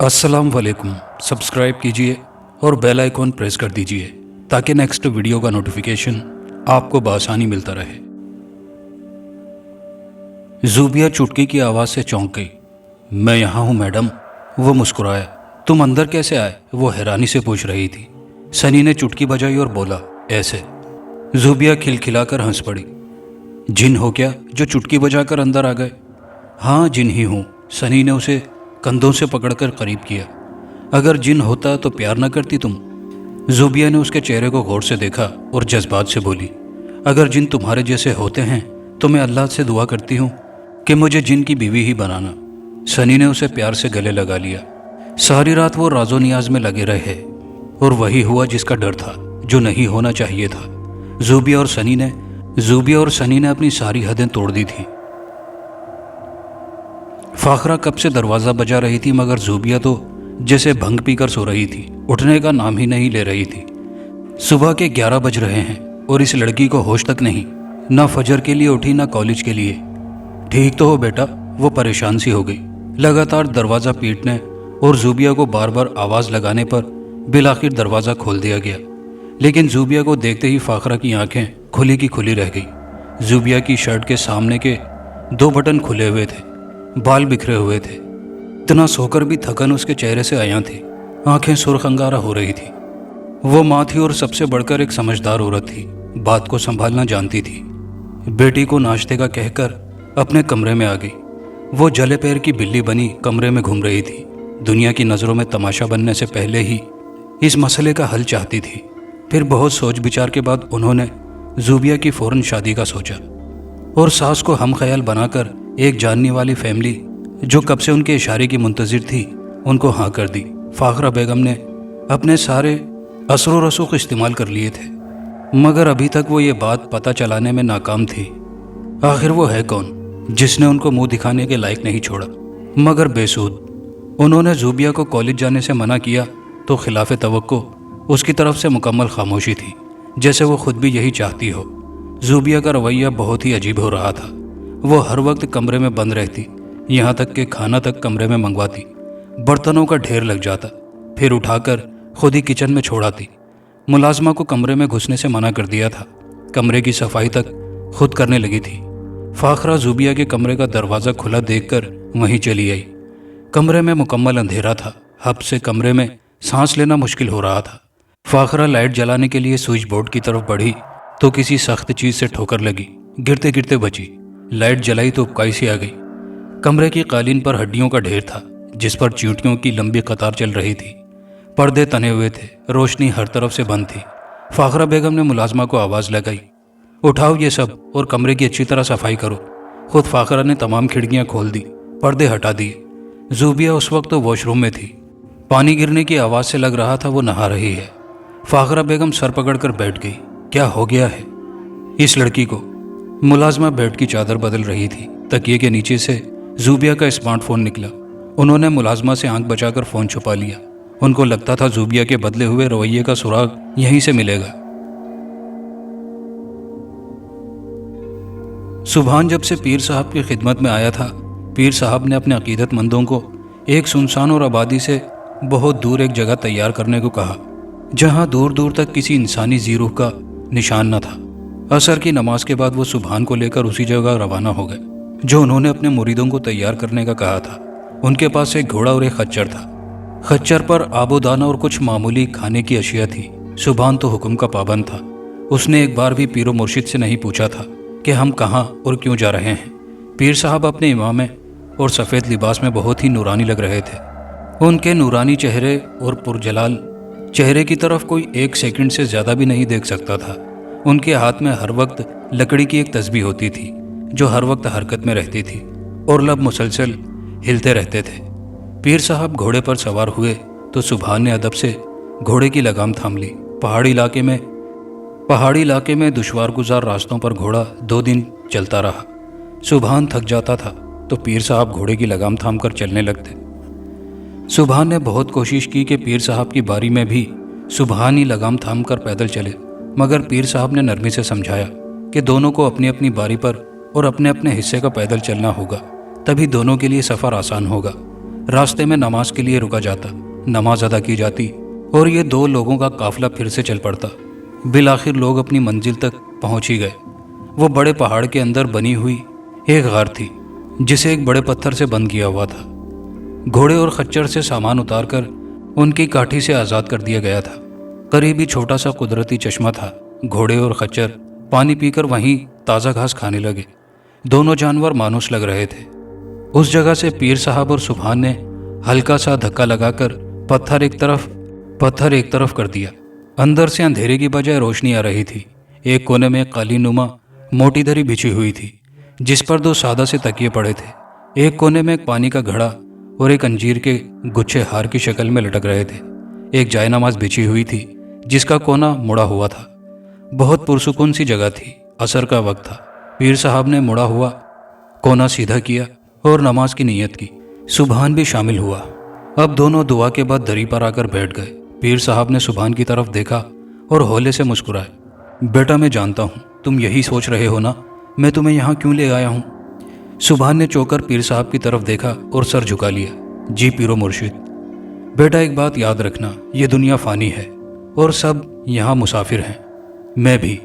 अस्सलाम वालेकुम। सब्सक्राइब कीजिए और बेल आइकॉन प्रेस कर दीजिए ताकि नेक्स्ट वीडियो का नोटिफिकेशन आपको बआसानी मिलता रहे। ज़ूबिया चुटकी की आवाज़ से चौंक गई। मैं यहाँ हूँ मैडम। वो मुस्कुराया। तुम अंदर कैसे आए? वो हैरानी से पूछ रही थी। सनी ने चुटकी बजाई और बोला, ऐसे। ज़ूबिया खिलखिलाकर हंस पड़ी। जिन हो क्या जो चुटकी बजाकर अंदर आ गए? हाँ, जिन ही हूँ। सनी ने उसे कंधों से पकड़कर करीब किया। अगर जिन होता तो प्यार न करती तुम? ज़ूबिया ने उसके चेहरे को गौर से देखा और जज्बात से बोली, अगर जिन तुम्हारे जैसे होते हैं तो मैं अल्लाह से दुआ करती हूँ कि मुझे जिन की बीवी ही बनाना। सनी ने उसे प्यार से गले लगा लिया। सारी रात वो राजो नियाज में लगे रहे और वही हुआ जिसका डर था, जो नहीं होना चाहिए था। ज़ूबिया और सनी ने अपनी सारी हदें तोड़ दी थी। फाखरा कब से दरवाज़ा बजा रही थी, मगर ज़ूबिया तो जैसे भंग पीकर सो रही थी, उठने का नाम ही नहीं ले रही थी। सुबह के 11 बज रहे हैं और इस लड़की को होश तक नहीं। ना फजर के लिए उठी, ना कॉलेज के लिए। ठीक तो हो बेटा? वो परेशान सी हो गई। लगातार दरवाज़ा पीटने और ज़ूबिया को बार बार आवाज़ लगाने पर बिलाखिर दरवाज़ा खोल दिया गया। लेकिन ज़ूबिया को देखते ही फाखरा की आंखें खुली की खुली रह गई। ज़ूबिया की शर्ट के सामने के 2 बटन खुले हुए थे, बाल बिखरे हुए थे। इतना सोकर भी थकन उसके चेहरे से आया थी। आंखें सुर्ख अंगारा हो रही थी। वो माँ थी और सबसे बढ़कर एक समझदार औरत थी। बात को संभालना जानती थी। बेटी को नाश्ते का कहकर अपने कमरे में आ गई। वो जले पैर की बिल्ली बनी कमरे में घूम रही थी। दुनिया की नज़रों में तमाशा बनने से पहले ही इस मसले का हल चाहती थी। फिर बहुत सोच विचार के बाद उन्होंने ज़ूबिया की फ़ौरन शादी का सोचा और सास को हम ख्याल बनाकर एक जानने वाली फैमिली जो कब से उनके इशारे की मुंतज़िर थी, उनको हाँ कर दी। फाखरा बेगम ने अपने सारे असर व रसूख इस्तेमाल कर लिए थे, मगर अभी तक वो ये बात पता चलाने में नाकाम थी आखिर वो है कौन जिसने उनको मुंह दिखाने के लायक नहीं छोड़ा। मगर बेसूद। उन्होंने ज़ूबिया को कॉलेज जाने से मना किया तो खिलाफ तवक्को उसकी तरफ से मुकम्मल खामोशी थी, जैसे वो खुद भी यही चाहती हो। ज़ूबिया का रवैया बहुत ही अजीब हो रहा था। वो हर वक्त कमरे में बंद रहती, यहाँ तक कि खाना तक कमरे में मंगवाती। बर्तनों का ढेर लग जाता, फिर उठाकर खुद ही किचन में छोड़ आती। मुलाजमा को कमरे में घुसने से मना कर दिया था। कमरे की सफाई तक खुद करने लगी थी। फाखरा ज़ूबिया के कमरे का दरवाज़ा खुला देखकर वहीं चली आई। कमरे में मुकम्मल अंधेरा था। हब से कमरे में सांस लेना मुश्किल हो रहा था। फाखरा लाइट जलाने के लिए स्विच बोर्ड की तरफ बढ़ी तो किसी सख्त चीज़ से ठोकर लगी। गिरते गिरते बची। लाइट जलाई तो उबकाई सी आ गई। कमरे की कालीन पर हड्डियों का ढेर था, जिस पर चींटियों की लंबी कतार चल रही थी। पर्दे तने हुए थे, रोशनी हर तरफ से बंद थी। फाखरा बेगम ने मुलाजमा को आवाज़ लगाई, उठाओ ये सब और कमरे की अच्छी तरह सफाई करो। खुद फाखरा ने तमाम खिड़कियां खोल दी, पर्दे हटा दिए। ज़ूबिया उस वक्त तो वॉशरूम में थी। पानी गिरने की आवाज़ से लग रहा था वो नहा रही है। फाखरा बेगम सर पकड़कर बैठ गई। क्या हो गया है इस लड़की को? मुलाजमा बेड की चादर बदल रही थी। तकिए के नीचे से ज़ूबिया का स्मार्टफोन निकला। उन्होंने मुलाजमा से आंख बचाकर फ़ोन छुपा लिया। उनको लगता था ज़ूबिया के बदले हुए रवैये का सुराग यहीं से मिलेगा। सुभान जब से पीर साहब की खिदमत में आया था, पीर साहब ने अपने अकीदतमंदों को एक सुनसान और आबादी से बहुत दूर एक जगह तैयार करने को कहा, जहां दूर दूर तक किसी इंसानी ज़ीरूह का निशान न था। असर की नमाज के बाद वो सुभान को लेकर उसी जगह रवाना हो गए जो उन्होंने अपने मुरीदों को तैयार करने का कहा था। उनके पास एक घोड़ा और एक खच्चर था। खच्चर पर आबोदाना और कुछ मामूली खाने की अशिया थी। सुभान तो हुक्म का पाबंद था। उसने एक बार भी पीरो मुर्शिद से नहीं पूछा था कि हम कहाँ और क्यों जा रहे हैं। पीर साहब अपने इमामे और सफ़ेद लिबास में बहुत ही नूरानी लग रहे थे। उनके नूरानी चेहरे और पुरजलाल चेहरे की तरफ कोई एक सेकंड से ज़्यादा भी नहीं देख सकता था। उनके हाथ में हर वक्त लकड़ी की एक तस्बीह होती थी जो हर वक्त हरकत में रहती थी और लब मुसलसल हिलते रहते थे। पीर साहब घोड़े पर सवार हुए तो सुभान ने अदब से घोड़े की लगाम थाम ली। पहाड़ी इलाके में दुश्वार गुजार रास्तों पर घोड़ा 2 दिन चलता रहा। सुभान थक जाता था तो पीर साहब घोड़े की लगाम थाम कर चलने लगते। सुभान ने बहुत कोशिश की कि पीर साहब की बारी में भी सुभान ही लगाम थाम कर पैदल चले, मगर पीर साहब ने नरमी से समझाया कि दोनों को अपनी अपनी बारी पर और अपने अपने हिस्से का पैदल चलना होगा, तभी दोनों के लिए सफ़र आसान होगा। راستے میں نماز کے لیے رکا جاتا، نماز ادا کی جاتی اور یہ 2 لوگوں کا قافلہ پھر سے چل پڑتا۔ بالآخر لوگ اپنی منزل تک پہنچ ہی گئے۔ وہ بڑے پہاڑ کے اندر بنی ہوئی ایک غار تھی جسے ایک بڑے پتھر سے بند کیا ہوا تھا۔ گھوڑے اور خچر سے سامان اتار کر ان کی کاٹھی سے آزاد کر دیا گیا تھا۔ قریب ہی چھوٹا سا قدرتی چشمہ تھا۔ گھوڑے اور خچر پانی پی کر وہیں تازہ گھاس کھانے لگے۔ دونوں جانور مانوس لگ رہے تھے۔ اس جگہ سے پیر صاحب اور سبحان نے ہلکا سا دھکا لگا کر پتھر ایک طرف کر دیا۔ اندر سے اندھیرے کی بجائے روشنی آ رہی تھی۔ ایک کونے میں قالین نما موٹی دری بچھی ہوئی تھی جس پر 2 سادہ سے تکیے پڑے تھے۔ ایک کونے میں ایک پانی کا گھڑا اور ایک انجیر کے گچھے ہار کی شکل میں لٹک رہے تھے۔ ایک جائے نماز بچھی ہوئی تھی جس کا کونا مڑا ہوا تھا۔ بہت پرسکون سی جگہ تھی۔ عصر کا وقت تھا۔ پیر صاحب نے مڑا ہوا کونا سیدھا کیا اور نماز کی نیت کی۔ سبحان بھی شامل ہوا۔ اب دونوں دعا کے بعد دری پر آ کر بیٹھ گئے۔ پیر صاحب نے سبحان کی طرف دیکھا اور ہولے سے مسکرائے۔ بیٹا میں جانتا ہوں تم یہی سوچ رہے ہو نا میں تمہیں یہاں کیوں لے آیا ہوں؟ سبحان نے چوک کر پیر صاحب کی طرف دیکھا اور سر جھکا لیا۔ جی پیرو مرشد۔ بیٹا ایک بات یاد رکھنا، یہ دنیا فانی ہے اور سب یہاں مسافر ہیں، میں بھی۔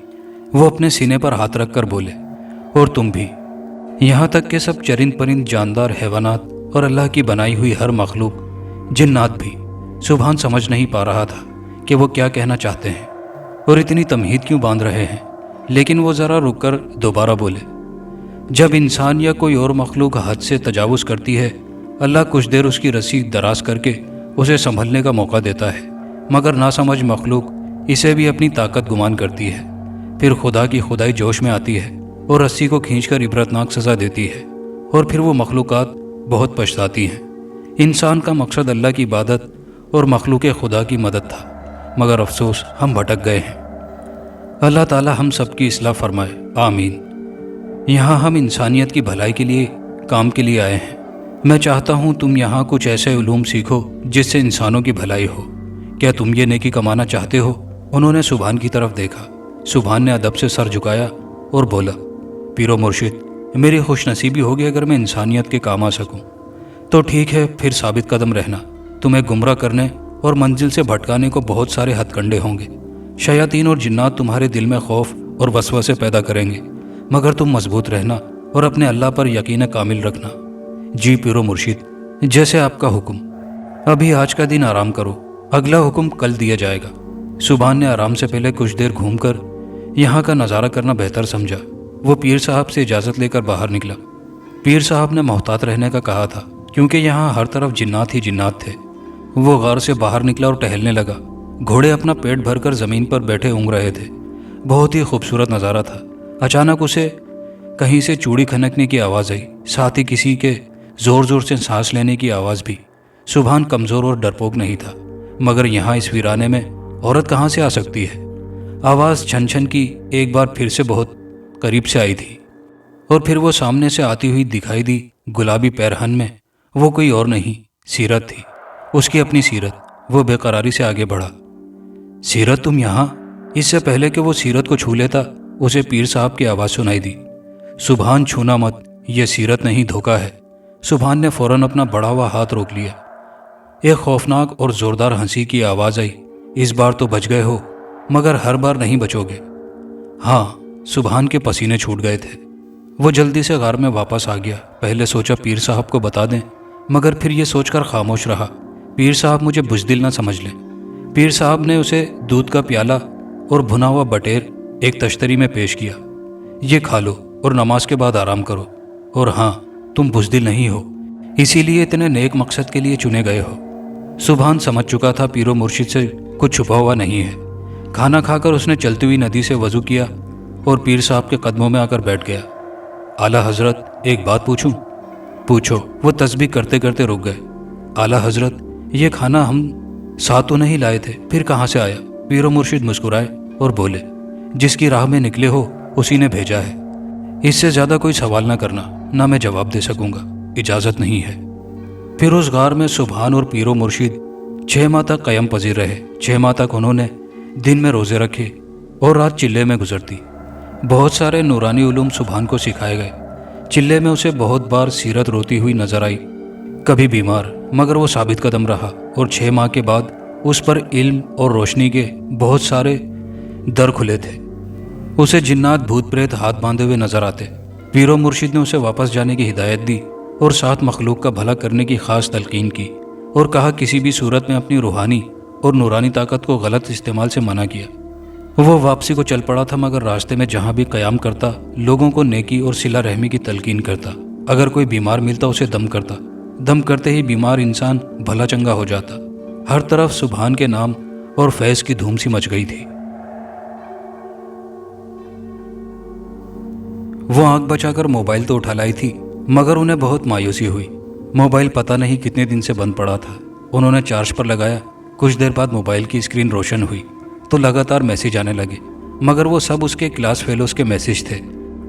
وہ اپنے سینے پر ہاتھ رکھ کر بولے، اور تم بھی، یہاں تک کہ سب چرند پرند جاندار حیوانات اور اللہ کی بنائی ہوئی ہر مخلوق، جنات بھی۔ سبحان سمجھ نہیں پا رہا تھا کہ وہ کیا کہنا چاہتے ہیں اور اتنی تمہید کیوں باندھ رہے ہیں، لیکن وہ ذرا رک کر دوبارہ بولے، جب انسان یا کوئی اور مخلوق حد سے تجاوز کرتی ہے، اللہ کچھ دیر اس کی رسی دراز کر کے اسے سنبھلنے کا موقع دیتا ہے، مگر ناسمجھ مخلوق اسے بھی اپنی طاقت گمان کرتی ہے، پھر خدا کی خدائی جوش میں آتی ہے اور رسی کو کھینچ کر عبرتناک سزا دیتی ہے، اور پھر وہ مخلوقات بہت پچھتاتی ہیں۔ انسان کا مقصد اللہ کی عبادت اور مخلوق خدا کی مدد تھا، مگر افسوس ہم بھٹک گئے ہیں۔ اللہ تعالی ہم سب کی اصلاح فرمائے، آمین۔ یہاں ہم انسانیت کی بھلائی کے لیے کام کے لیے آئے ہیں۔ میں چاہتا ہوں تم یہاں کچھ ایسے علوم سیکھو جس سے انسانوں کی بھلائی ہو۔ کیا تم یہ نیکی کمانا چاہتے ہو؟ انہوں نے سبحان کی طرف دیکھا۔ سبحان نے ادب سے سر جھکایا اور بولا، پیرو مرشد، میری خوش نصیبی ہوگی اگر میں انسانیت کے کام آ سکوں تو ٹھیک ہے، پھر ثابت قدم رہنا۔ تمہیں گمراہ کرنے اور منزل سے بھٹکانے کو بہت سارے ہتھ کنڈے ہوں گے۔ شیاطین اور جنات تمہارے دل میں خوف اور وسوسے پیدا کریں گے، مگر تم مضبوط رہنا اور اپنے اللہ پر یقین کامل رکھنا۔ جی پیرو مرشد، جیسے آپ کا حکم۔ ابھی آج کا دن آرام کرو، اگلا حکم کل دیا جائے گا۔ سبحان نے آرام سے پہلے کچھ دیر گھوم کر یہاں کا نظارہ کرنا بہتر سمجھا۔ وہ پیر صاحب سے اجازت لے کر باہر نکلا۔ پیر صاحب نے محتاط رہنے کا کہا تھا کیونکہ یہاں ہر طرف جنات ہی جنات تھے۔ وہ غار سے باہر نکلا اور ٹہلنے لگا۔ گھوڑے اپنا پیٹ بھر کر زمین پر بیٹھے اونگ رہے تھے۔ بہت ہی خوبصورت نظارہ تھا۔ اچانک اسے کہیں سے چوڑی کھنکنے کی آواز آئی، ساتھ ہی کسی کے زور زور سے سانس لینے کی آواز بھی۔ سبحان کمزور اور ڈرپوک نہیں تھا، مگر یہاں اس ویرانے میں عورت کہاں سے آ سکتی ہے؟ آواز چھن چھن کی ایک بار پھر سے بہت قریب سے آئی تھی، اور پھر وہ سامنے سے آتی ہوئی دکھائی دی، گلابی پیرہن میں۔ وہ کوئی اور نہیں، سیرت تھی، اس کی اپنی سیرت۔ وہ بے قراری سے آگے بڑھا۔ سیرت، تم یہاں؟ اس سے پہلے کہ وہ سیرت کو چھو لیتا، اسے پیر صاحب کی آواز سنائی دی، سبحان چھونا مت، یہ سیرت نہیں، دھوکہ ہے۔ سبحان نے فوراً اپنا بڑا ہوا ہاتھ روک لیا۔ ایک خوفناک اور زوردار ہنسی کی آواز آئی، اس بار تو بچ گئے ہو، مگر ہر بار نہیں بچو گے۔ ہاں، سبحان کے پسینے چھوٹ گئے تھے۔ وہ جلدی سے غار میں واپس آ گیا۔ پہلے سوچا پیر صاحب کو بتا دیں، مگر پھر یہ سوچ کر خاموش رہا، پیر صاحب مجھے بزدل نہ سمجھ لیں۔ پیر صاحب نے اسے دودھ کا پیالہ اور بھنا ہوا بٹیر ایک تشتری میں پیش کیا۔ یہ کھا لو اور نماز کے بعد آرام کرو، اور ہاں، تم بزدل نہیں ہو، اسی لیے اتنے نیک مقصد کے لیے چنے گئے ہو۔ سبحان سمجھ چکا تھا پیرو مرشد سے کچھ چھپا ہوا نہیں ہے۔ کھانا کھا کر اس نے چلتی ہوئی ندی سے وضو کیا اور پیر صاحب کے قدموں میں آ کر بیٹھ گیا۔ اعلیٰ حضرت، ایک بات پوچھوں؟ پوچھو۔ وہ تسبیح کرتے کرتے رک گئے۔ اعلیٰ حضرت، یہ کھانا ہم ساتھ تو نہیں لائے تھے، پھر کہاں سے آیا؟ پیرو مرشد مسکرائے اور بولے، جس کی راہ میں نکلے ہو اسی نے بھیجا ہے۔ اس سے زیادہ کوئی سوال نہ کرنا، نہ میں جواب دے سکوں گا، اجازت نہیں ہے۔ پھر اس غار میں سبحان اور پیرو مرشد 6 ماہ تک قیام پذیر رہے۔ 6 ماہ تک انہوں نے دن میں روزے رکھے اور رات چلے میں گزرتی۔ بہت سارے نورانی علوم سبحان کو سکھائے گئے۔ چلے میں اسے بہت بار سیرت روتی ہوئی نظر آئی۔ कभी बीमार, मगर वो साबित कदम रहा और 6 माह के बाद उस पर इल्म और रोशनी के बहुत सारे दर खुले थे। उसे जिन्नात भूत प्रेत हाथ बांधे हुए नजर आते। पीरो मुर्शिद ने उसे वापस जाने की हिदायत दी और साथ मखलूक का भला करने की खास तलकीन की और कहा किसी भी सूरत में अपनी रूहानी और नूरानी ताकत को गलत इस्तेमाल से मना किया। वो वापसी को चल पड़ा था, मगर रास्ते में जहाँ भी क़याम करता लोगों को नेकी और सिला रहमी की तलकीन करता। अगर कोई बीमार मिलता उसे दम करता, दम करते ही बीमार इंसान भला चंगा हो जाता। हर तरफ सुभान के नाम और फैज़ की धूम सी मच गई थी। वो आंख बचाकर मोबाइल तो उठा लाई थी, मगर उन्हें बहुत मायूसी हुई। मोबाइल पता नहीं कितने दिन से बंद पड़ा था। उन्होंने चार्ज पर लगाया। कुछ देर बाद मोबाइल की स्क्रीन रोशन हुई तो लगातार मैसेज आने लगे, मगर वो सब उसके क्लास फेलोज के मैसेज थे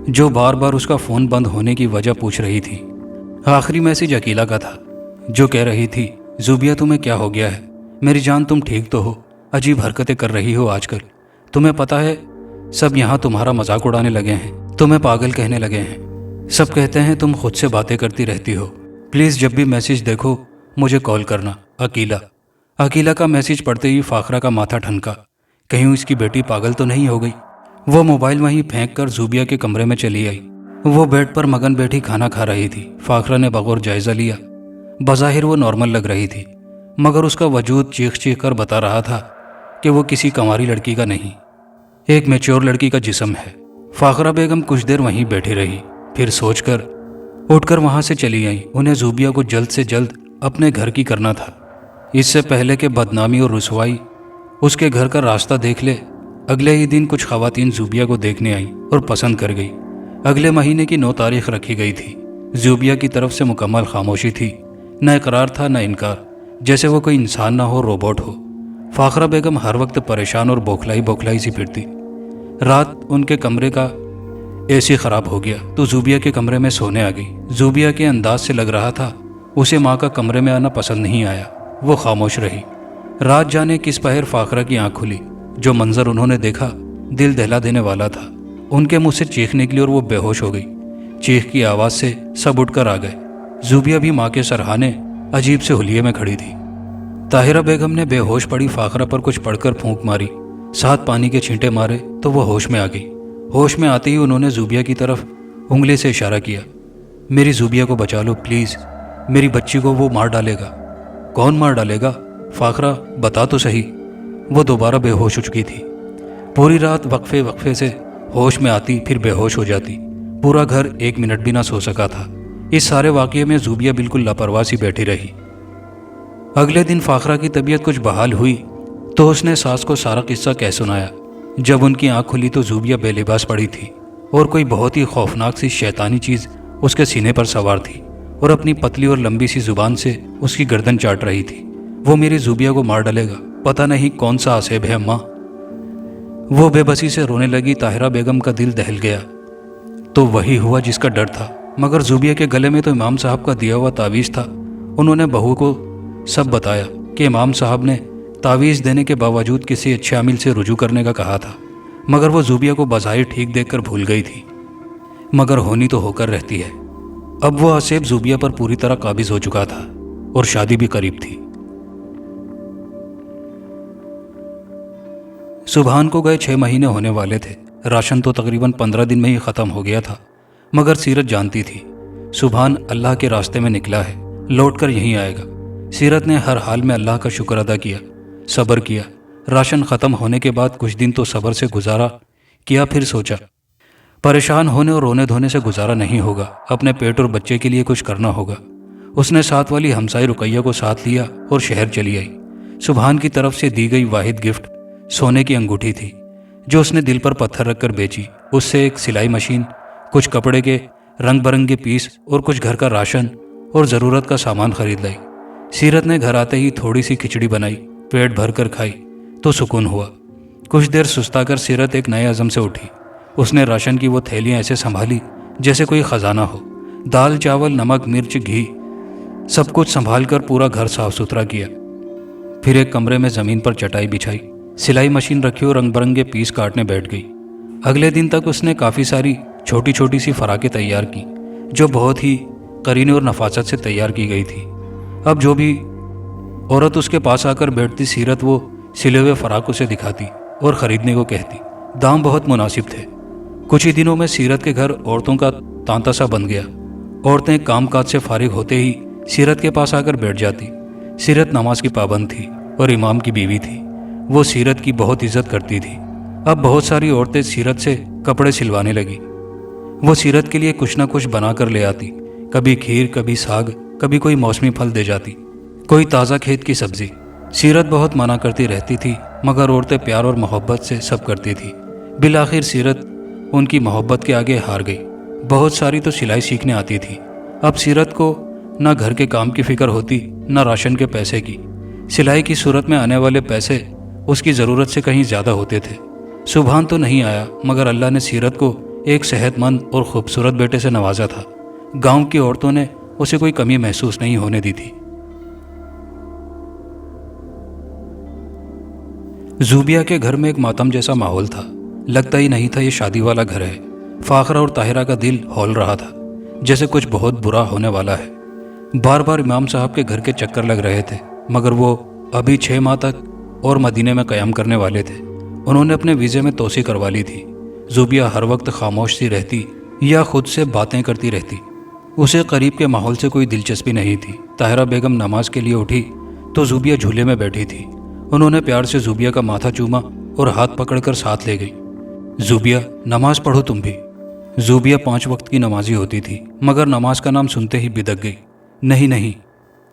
जो बार बार उसका फ़ोन बंद होने की वजह पूछ रही थी। आखिरी मैसेज अकीला का था जो कह रही थी, ज़ुबिया तुम्हें क्या हो गया है? मेरी जान तुम ठीक तो हो? अजीब हरकतें कर रही हो आजकल। तुम्हें पता है सब यहाँ तुम्हारा मजाक उड़ाने लगे हैं, तुम्हें पागल कहने लगे हैं। सब कहते हैं तुम खुद से बातें करती रहती हो। प्लीज़ जब भी मैसेज देखो मुझे कॉल करना। अकीला। अकीला का मैसेज पढ़ते ही फाखरा का माथा ठनका। कहीं इसकी बेटी पागल तो नहीं हो गई? वो मोबाइल वहीं फेंक कर ज़ुबिया के कमरे में चली आई। वो बेड पर मगन बैठी खाना खा रही थी। फाखरा ने बगौर जायज़ा लिया। बज़ाहिर वो नॉर्मल लग रही थी, मगर उसका वजूद चीख चीख कर बता रहा था कि वो किसी कंवारी लड़की का नहीं, एक मैच्योर लड़की का जिस्म है। फाखरा बेगम कुछ देर वहीं बैठी रही, फिर सोचकर उठकर वहाँ से चली आई। उन्हें ज़ुबिया को जल्द से जल्द अपने घर की करना था, इससे पहले कि बदनामी और रुसवाई उसके घर का रास्ता देख ले। अगले ही दिन कुछ ख़वातीन ज़ुबिया को देखने आई और पसंद कर गई। अगले महीने की 9 तारीख रखी गई थी। ज़ुबिया की तरफ से मुकम्मल खामोशी थी, न इकरार था न इनकार, जैसे वो कोई इंसान ना हो, रोबोट हो। फाखरा बेगम हर वक्त परेशान और बौखलाई बौखलाई सी फिरती। रात उनके कमरे का एसी ख़राब हो गया तो ज़ुबिया के कमरे में सोने आ गई। ज़ुबिया के अंदाज से लग रहा था उसे माँ का कमरे में आना पसंद नहीं आया। वो खामोश रही। रात जाने किस पहर फाखरा की आँख खुली। जो मंजर उन्होंने देखा दिल दहला देने वाला था। उनके मुँह से चीख निकली और वो बेहोश हो गई। चीख की आवाज़ से सब उठकर आ गए। ज़ुबिया भी माँ के सरहाने अजीब से हुलिये में खड़ी थी। ताहिरा बेगम ने बेहोश पड़ी फाखरा पर कुछ पढ़कर फूंक मारी, साथ पानी के छींटे मारे तो वो होश में आ गई। होश में आते ही उन्होंने ज़ुबिया की तरफ उंगली से इशारा किया, मेरी ज़ुबिया को बचा लो प्लीज़, मेरी बच्ची को वो मार डालेगा। कौन मार डालेगा? फाखरा बता तो सही। वो दोबारा बेहोश हो चुकी थी। पूरी रात वक्फे वक्फे से होश में आती फिर बेहोश हो जाती। पूरा घर 1 मिनट भी ना सो सका था। इस सारे वाक़ये में ज़ुबिया बिल्कुल लापरवाह सी बैठी रही। अगले दिन फाखरा की तबीयत कुछ बहाल हुई तो उसने सास को सारा किस्सा कह सुनाया। जब उनकी आंख खुली तो ज़ुबिया बेलिबास पड़ी थी और कोई बहुत ही खौफनाक सी शैतानी चीज़ उसके सीने पर सवार थी और अपनी पतली और लंबी सी जुबान से उसकी गर्दन चाट रही थी। वो मेरी ज़ुबिया को मार डालेगा, पता नहीं कौन सा आसेब है अम्मा। वो बेबसी से रोने लगी। ताहिरा बेगम का दिल दहल गया। तो वही हुआ जिसका डर था, मगर ज़ुबिया के गले में तो इमाम साहब का दिया हुआ तावीज़ था। उन्होंने बहू को सब बताया कि इमाम साहब ने तावीज़ देने के बावजूद किसी अच्छे आमिल से रुजू करने का कहा था, मगर वो ज़ुबिया को बज़ाहिर ठीक देखकर भूल गई थी, मगर होनी तो होकर रहती है। अब वो आसेब ज़ुबिया पर पूरी तरह काबिज़ हो चुका था और शादी भी करीब थी। सुभान को गए 6 महीने होने वाले थे। राशन तो तकरीबन 15 दिन में ही ख़त्म हो गया था, मगर सीरत जानती थी सुभान अल्लाह के रास्ते में निकला है, लौट कर यहीं आएगा। सीरत ने हर हाल में अल्लाह का शुक्र अदा किया, सब्र किया। राशन ख़त्म होने के बाद कुछ दिन तो सब्र से गुजारा किया, फिर सोचा परेशान होने और रोने धोने से गुजारा नहीं होगा, अपने पेट और बच्चे के लिए कुछ करना होगा। उसने साथ वाली हमसाई रुकैया को साथ लिया और शहर चली आई। सुभान की तरफ से दी गई वाहिद गिफ्ट सोने की अंगूठी थी जो उसने दिल पर पत्थर रखकर बेची। उससे एक सिलाई मशीन, कुछ कपड़े के रंग बिरंगे पीस और कुछ घर का राशन और ज़रूरत का सामान खरीद लाई। सीरत ने घर आते ही थोड़ी सी खिचड़ी बनाई, पेट भर कर खाई तो सुकून हुआ। कुछ देर सुस्ता कर सीरत एक नए अज़म से उठी। उसने राशन की वो थैलियाँ ऐसे संभाली जैसे कोई ख़जाना हो। दाल चावल नमक मिर्च घी सब कुछ संभाल कर पूरा घर साफ सुथरा किया। फिर एक कमरे में ज़मीन पर चटाई बिछाई, सिलाई मशीन रखी और रंग बिरंगे पीस काटने बैठ गई। अगले दिन तक उसने काफ़ी सारी छोटी छोटी सी फराकें तैयार की जो बहुत ही करीने और नफासत से तैयार की गई थी। اب جو بھی عورت اس کے پاس آ کر بیٹھتی سیرت وہ سلے ہوئے فراق اسے دکھاتی اور خریدنے کو کہتی۔ دام بہت مناسب تھے۔ کچھ ہی دنوں میں سیرت کے گھر عورتوں کا تانتا سا بن گیا۔ عورتیں کام کاج سے فارغ ہوتے ہی سیرت کے پاس آ کر بیٹھ جاتی۔ سیرت نماز کی پابند تھی اور امام کی بیوی تھی۔ وہ سیرت کی بہت عزت کرتی تھی۔ اب بہت ساری عورتیں سیرت سے کپڑے سلوانے لگی۔ وہ سیرت کے لیے کچھ نہ کچھ بنا کر لے آتی، کبھی کھیر، کبھی ساگ، کبھی کوئی موسمی پھل دے جاتی، کوئی تازہ کھیت کی سبزی۔ سیرت بہت منع کرتی رہتی تھی مگر عورتیں پیار اور محبت سے سب کرتی تھی۔ بالآخر سیرت ان کی محبت کے آگے ہار گئی۔ بہت ساری تو سلائی سیکھنے آتی تھی۔ اب سیرت کو نہ گھر کے کام کی فکر ہوتی نہ راشن کے پیسے کی۔ سلائی کی صورت میں آنے والے پیسے اس کی ضرورت سے کہیں زیادہ ہوتے تھے۔ سبحان تو نہیں آیا مگر اللہ نے سیرت کو ایک صحت مند اور خوبصورت بیٹے سے نوازا تھا۔ گاؤں کی عورتوں نے اسے کوئی کمی محسوس نہیں ہونے دی تھی۔ زوبیہ کے گھر میں ایک ماتم جیسا ماحول تھا۔ لگتا ہی نہیں تھا یہ شادی والا گھر ہے۔ فاخرہ اور طاہرہ کا دل ہول رہا تھا جیسے کچھ بہت برا ہونے والا ہے۔ بار بار امام صاحب کے گھر کے چکر لگ رہے تھے مگر وہ ابھی 6 ماہ تک اور مدینے میں قیام کرنے والے تھے۔ انہوں نے اپنے ویزے میں توسیع کروا لی تھی۔ زوبیہ ہر وقت خاموش سی رہتی یا خود سے باتیں کرتی رہتی۔ اسے قریب کے ماحول سے کوئی دلچسپی نہیں تھی۔ طاہرہ بیگم نماز کے لیے اٹھی تو زوبیہ جھولے میں بیٹھی تھی۔ انہوں نے پیار سے زوبیہ کا ماتھا چوما اور ہاتھ پکڑ کر ساتھ لے گئی۔ زوبیہ، نماز پڑھو تم بھی۔ زوبیہ 5 وقت کی نمازی ہوتی تھی مگر نماز کا نام سنتے ہی بدک گئی۔ نہیں نہیں،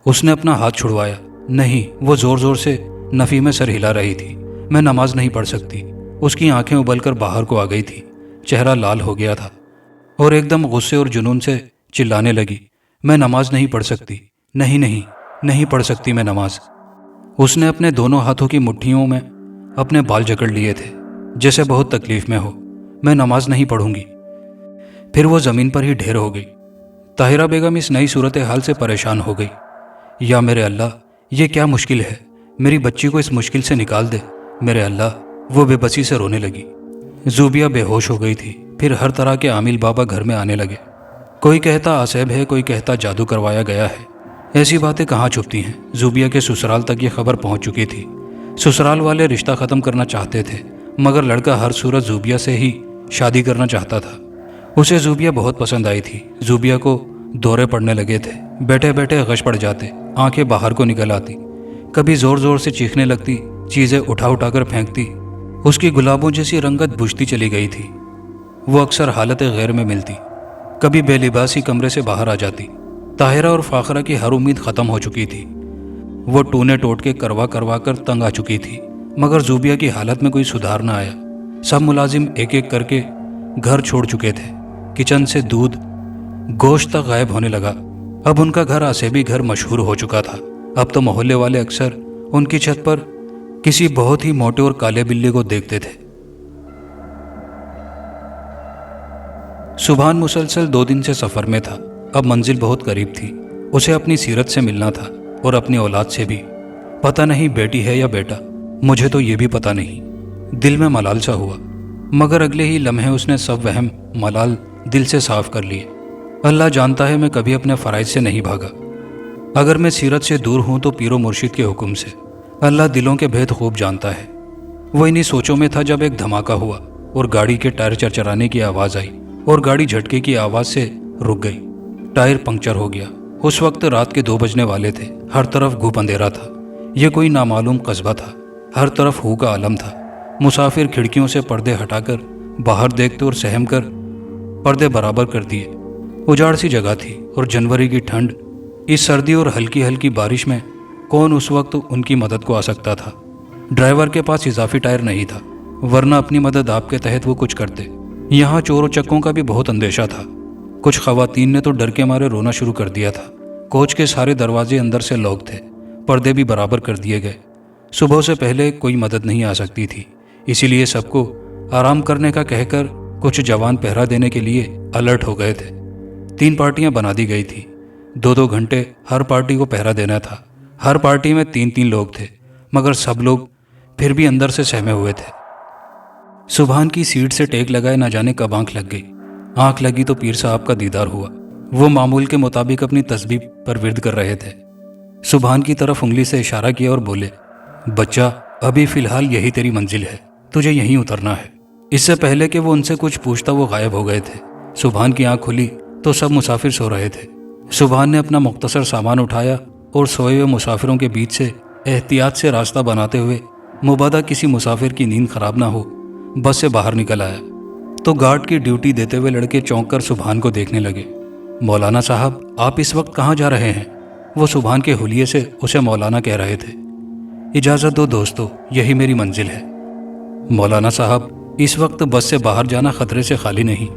اس نے اپنا ہاتھ چھڑوایا۔ نہیں، وہ زور زور سے نفی میں سر ہلا رہی تھی۔ میں نماز نہیں پڑھ سکتی۔ اس کی آنکھیں ابل کر باہر کو آ گئی تھی، چہرہ لال ہو گیا تھا اور ایک دم غصے اور جنون سے چلانے لگی، میں نماز نہیں پڑھ سکتی، نہیں نہیں نہیں پڑھ سکتی میں نماز۔ اس نے اپنے دونوں ہاتھوں کی مٹھیوں میں اپنے بال جکڑ لیے تھے جیسے بہت تکلیف میں ہو۔ میں نماز نہیں پڑھوں گی۔ پھر وہ زمین پر ہی ڈھیر ہو گئی۔ طاہرہ بیگم اس نئی صورتحال سے پریشان ہو گئی۔ یا میرے اللہ، یہ کیا مشکل ہے؟ میری بچی کو اس مشکل سے نکال دے میرے اللہ۔ وہ بے بسی سے رونے لگی۔ زوبیہ بے ہوش ہو گئی تھی۔ پھر ہر طرح کے عامل بابا گھر میں آنے لگے۔ کوئی کہتا آسیب ہے، کوئی کہتا جادو کروایا گیا ہے۔ ایسی باتیں کہاں چھپتی ہیں؟ زوبیہ کے سسرال تک یہ خبر پہنچ چکی تھی۔ سسرال والے رشتہ ختم کرنا چاہتے تھے مگر لڑکا ہر صورت زوبیہ سے ہی شادی کرنا چاہتا تھا۔ اسے زوبیہ بہت پسند آئی تھی۔ زوبیہ کو دورے پڑنے لگے تھے۔ بیٹھے بیٹھے غش پڑ جاتے، آنکھیں باہر کو نکل آتی، کبھی زور زور سے چیخنے لگتی، چیزیں اٹھا اٹھا کر پھینکتی۔ اس کی گلابوں جیسی رنگت بجھتی چلی گئی تھی۔ وہ اکثر حالت غیر میں ملتی، کبھی بے لباسی کمرے سے باہر آ جاتی۔ طاہرہ اور فاخرہ کی ہر امید ختم ہو چکی تھی۔ وہ ٹونے ٹوٹ کے کروا کروا کر تنگ آ چکی تھی مگر زوبیہ کی حالت میں کوئی سدھار نہ آیا۔ سب ملازم ایک ایک کر کے گھر چھوڑ چکے تھے۔ کچن سے دودھ گوشت تک غائب ہونے لگا۔ اب ان کا گھر آسیبی گھر مشہور ہو چکا تھا۔ اب تو محلے والے اکثر ان کی چھت پر کسی بہت ہی موٹے اور کالے بلے کو دیکھتے تھے۔ سبحان مسلسل 2 دن سے سفر میں تھا۔ اب منزل بہت قریب تھی۔ اسے اپنی سیرت سے ملنا تھا اور اپنی اولاد سے بھی۔ پتہ نہیں بیٹی ہے یا بیٹا، مجھے تو یہ بھی پتہ نہیں۔ دل میں ملال سا ہوا مگر اگلے ہی لمحے اس نے سب وہم ملال دل سے صاف کر لیے۔ اللہ جانتا ہے میں کبھی اپنے فرائض سے نہیں بھاگا۔ اگر میں سیرت سے دور ہوں تو پیر و مرشد کے حکم سے۔ اللہ دلوں کے بھید خوب جانتا ہے۔ وہ انہی سوچوں میں تھا جب ایک دھماکہ ہوا اور گاڑی کے ٹائر چرچرانے کی آواز آئی اور گاڑی جھٹکے کی آواز سے رک گئی۔ ٹائر پنکچر ہو گیا۔ اس وقت رات کے 2 بجنے والے تھے۔ ہر طرف گھوپ اندھیرا تھا۔ یہ کوئی نامعلوم قصبہ تھا۔ ہر طرف ہو کا عالم تھا۔ مسافر کھڑکیوں سے پردے ہٹا کر باہر دیکھتے اور سہم کر پردے برابر کر دیے۔ اجاڑ سی جگہ تھی اور جنوری کی ٹھنڈ، اس سردی اور ہلکی ہلکی بارش میں کون اس وقت ان کی مدد کو آ سکتا تھا؟ ڈرائیور کے پاس اضافی ٹائر نہیں تھا ورنہ اپنی مدد آپ کے تحت وہ کچھ کرتے۔ یہاں چور و چکوں کا بھی بہت اندیشہ تھا۔ کچھ خواتین نے تو ڈر کے مارے رونا شروع کر دیا تھا۔ کوچ کے سارے دروازے اندر سے لاک تھے، پردے بھی برابر کر دیے گئے۔ صبح سے پہلے کوئی مدد نہیں آ سکتی تھی، اسی لیے سب کو آرام کرنے کا کہہ کر کچھ جوان پہرا دینے کے لیے الرٹ ہو گئے تھے۔ 3 پارٹیاں بنا دی گئی تھی۔ 2 گھنٹے ہر پارٹی کو پہرا دینا تھا۔ ہر پارٹی میں 3 لوگ تھے مگر سب لوگ پھر بھی اندر سے سہمے ہوئے تھے۔ سبحان کی سیٹ سے ٹیک لگائے نہ جانے کب آنکھ لگ گئی۔ آنکھ لگی تو پیر صاحب کا دیدار ہوا۔ وہ معمول کے مطابق اپنی تسبیح پر ورد کر رہے تھے۔ सुभान की तरफ उंगली से इशारा किया और बोले, बच्चा अभी फिलहाल यही तेरी मंजिल है, तुझे यहीं उतरना है। इससे पहले कि वो उनसे कुछ पूछता वो गायब हो गए थे। सुभान की आंख खुली तो सब मुसाफिर सो रहे थे। सुभान ने अपना मुख्तसर सामान उठाया और सोए हुए मुसाफिरों के बीच से एहतियात से रास्ता बनाते हुए मुबादा किसी मुसाफिर की नींद खराब ना हो बस से बाहर निकल आया तो गार्ड की ड्यूटी देते हुए लड़के चौंक कर सुभान को देखने लगे। मौलाना साहब, आप इस वक्त कहाँ जा रहे हैं? वो सुभान के हुलिये से उसे मौलाना कह रहे थे। इजाज़त दो दोस्तों, यही मेरी मंजिल है। मौलाना साहब, इस वक्त बस से बाहर जाना खतरे से खाली नहीं,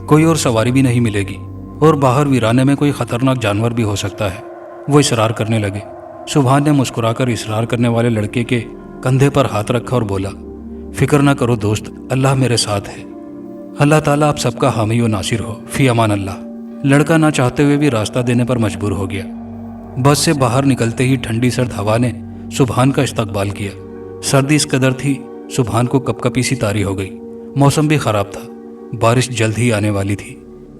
कोई और सवारी भी नहीं मिलेगी और बाहर वीराने में कोई खतरनाक जानवर भी हो सकता है। वो इसरार करने लगे। सुभान ने मुस्कुराकर इसरार करने वाले लड़के के कंधे पर हाथ रखा और बोला, फिक्र ना करो दोस्त, अल्लाह मेरे साथ है। अल्लाह ताला आप सबका हामी व नासिर हो, फी अमान अल्लाह। लड़का ना चाहते हुए भी रास्ता देने पर मजबूर हो गया। बस से बाहर निकलते ही ठंडी सर्द हवा ने सुभान का इस्तकबाल किया। सर्दी इस कदर थी, सुभान को कपकपी सी तारी हो गई। मौसम भी खराब था, बारिश जल्द ही आने वाली थी।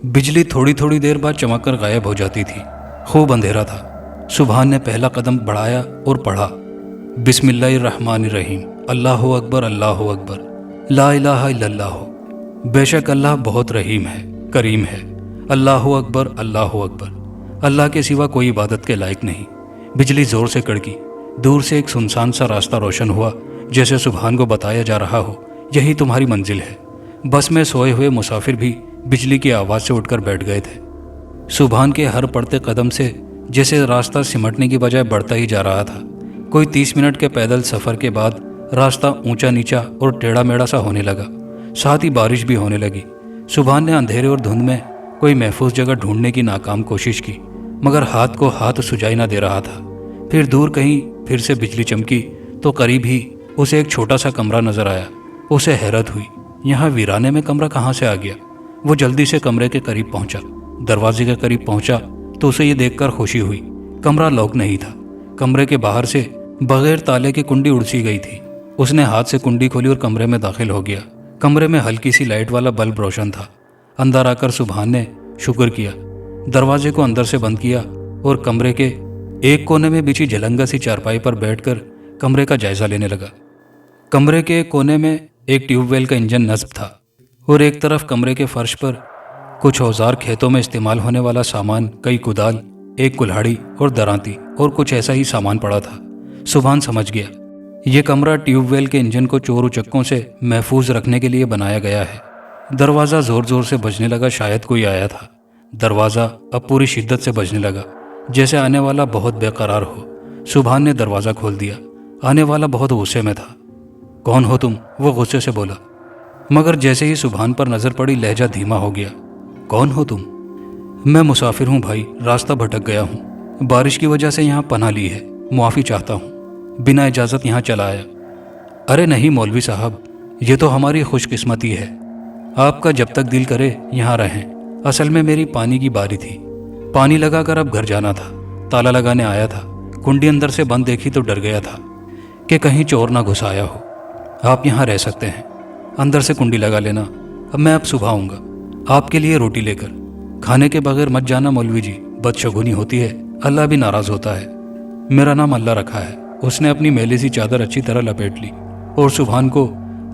बिजली थोड़ी थोड़ी देर बाद चमक कर गायब हो जाती थी। खूब अंधेरा था। सुभान ने पहला कदम बढ़ाया और पढ़ा, बिस्मिल्लाहिर्रहमानिर्रहीम, अल्लाहु अकबर, अल्लाहु अकबर, ला इलाहा इल्लल्लाह। बेशक अल्लाह बहुत रहीम है, करीम है। अल्लाहु अकबर, अल्लाहु अकबर। अल्लाह के सिवा कोई इबादत के लायक नहीं। बिजली जोर से कड़की। दूर से एक सुनसान सा रास्ता रोशन हुआ, जैसे सुभान को बताया जा रहा हो, यही तुम्हारी मंजिल है। बस में सोए हुए मुसाफिर भी बिजली की आवाज़ से उठकर बैठ गए थे। सुभान के हर पड़ते कदम से जैसे रास्ता सिमटने की बजाय बढ़ता ही जा रहा था। कोई 30 मिनट के पैदल सफ़र के बाद रास्ता ऊंचा नीचा और टेढ़ा मेढ़ा सा होने लगा। साथ ही बारिश भी होने लगी। सुभान ने अंधेरे और धुंध में कोई महफूज जगह ढूंढने की नाकाम कोशिश की, मगर हाथ को हाथ सुझाई ना दे रहा था। फिर दूर कहीं फिर से बिजली चमकी तो करीब ही उसे एक छोटा सा कमरा नजर आया। उसे हैरत हुई, यहाँ वीराने में कमरा कहाँ से आ गया। वो जल्दी से कमरे के करीब पहुंचा। दरवाजे के करीब पहुंचा तो उसे ये देखकर खुशी हुई, कमरा लॉक नहीं था। कमरे के बाहर से बगैर ताले की कुंडी उड़सी गई थी। उसने हाथ से कुंडी खोली और कमरे में दाखिल हो गया। कमरे में हल्की सी लाइट वाला बल्ब रोशन था। अंदर आकर सुभान ने शुक्र किया, दरवाजे को अंदर से बंद किया और कमरे के एक कोने में बिछी झलंगा सी चारपाई पर बैठकर कमरे का जायजा लेने लगा। कमरे के एक कोने में एक ट्यूबवेल का इंजन नस्ब था और एक तरफ कमरे के फर्श पर कुछ औजार, खेतों में इस्तेमाल होने वाला सामान, कई कुदाल, एक कुल्हाड़ी और दरांती और कुछ ऐसा ही सामान पड़ा था। सुभान समझ गया, ये कमरा ट्यूबवेल के इंजन को चोर उचक्कों से महफूज रखने के लिए बनाया गया है। दरवाज़ा ज़ोर ज़ोर से बजने लगा, शायद कोई आया था। दरवाज़ा अब पूरी शिद्दत से बजने लगा, जैसे आने वाला बहुत बेकरार हो। सुभान ने दरवाज़ा खोल दिया। आने वाला बहुत गुस्से में था। कौन हो तुम? वो गुस्से से बोला, मगर जैसे ही सुभान पर नज़र पड़ी लहजा धीमा हो गया। कौन हो तुम? मैं मुसाफिर हूँ भाई, रास्ता भटक गया हूँ। बारिश की वजह से यहाँ पनाह ली है, मुआफ़ी चाहता हूँ। बिना इजाज़त यहाँ चला आया। अरे नहीं मौलवी साहब, ये तो हमारी खुशकिस्मती है, आपका जब तक दिल करे यहाँ रहें। असल में मेरी पानी की बारी थी, पानी लगाकर अब घर जाना था। ताला लगाने आया था, कुंडी अंदर से बंद देखी तो डर गया था कि कहीं चोर ना घुस आया हो। आप यहाँ रह सकते हैं, अंदर से कुंडी लगा लेना। अब मैं सुबह आऊँगा आपके लिए रोटी लेकर। खाने के बगैर मत जाना मौलवी जी, बदशगुनी होती है, अल्लाह भी नाराज़ होता है। मेरा नाम अल्लाह रखा है। उसने अपनी मैली सी चादर अच्छी तरह लपेट ली और सुभान को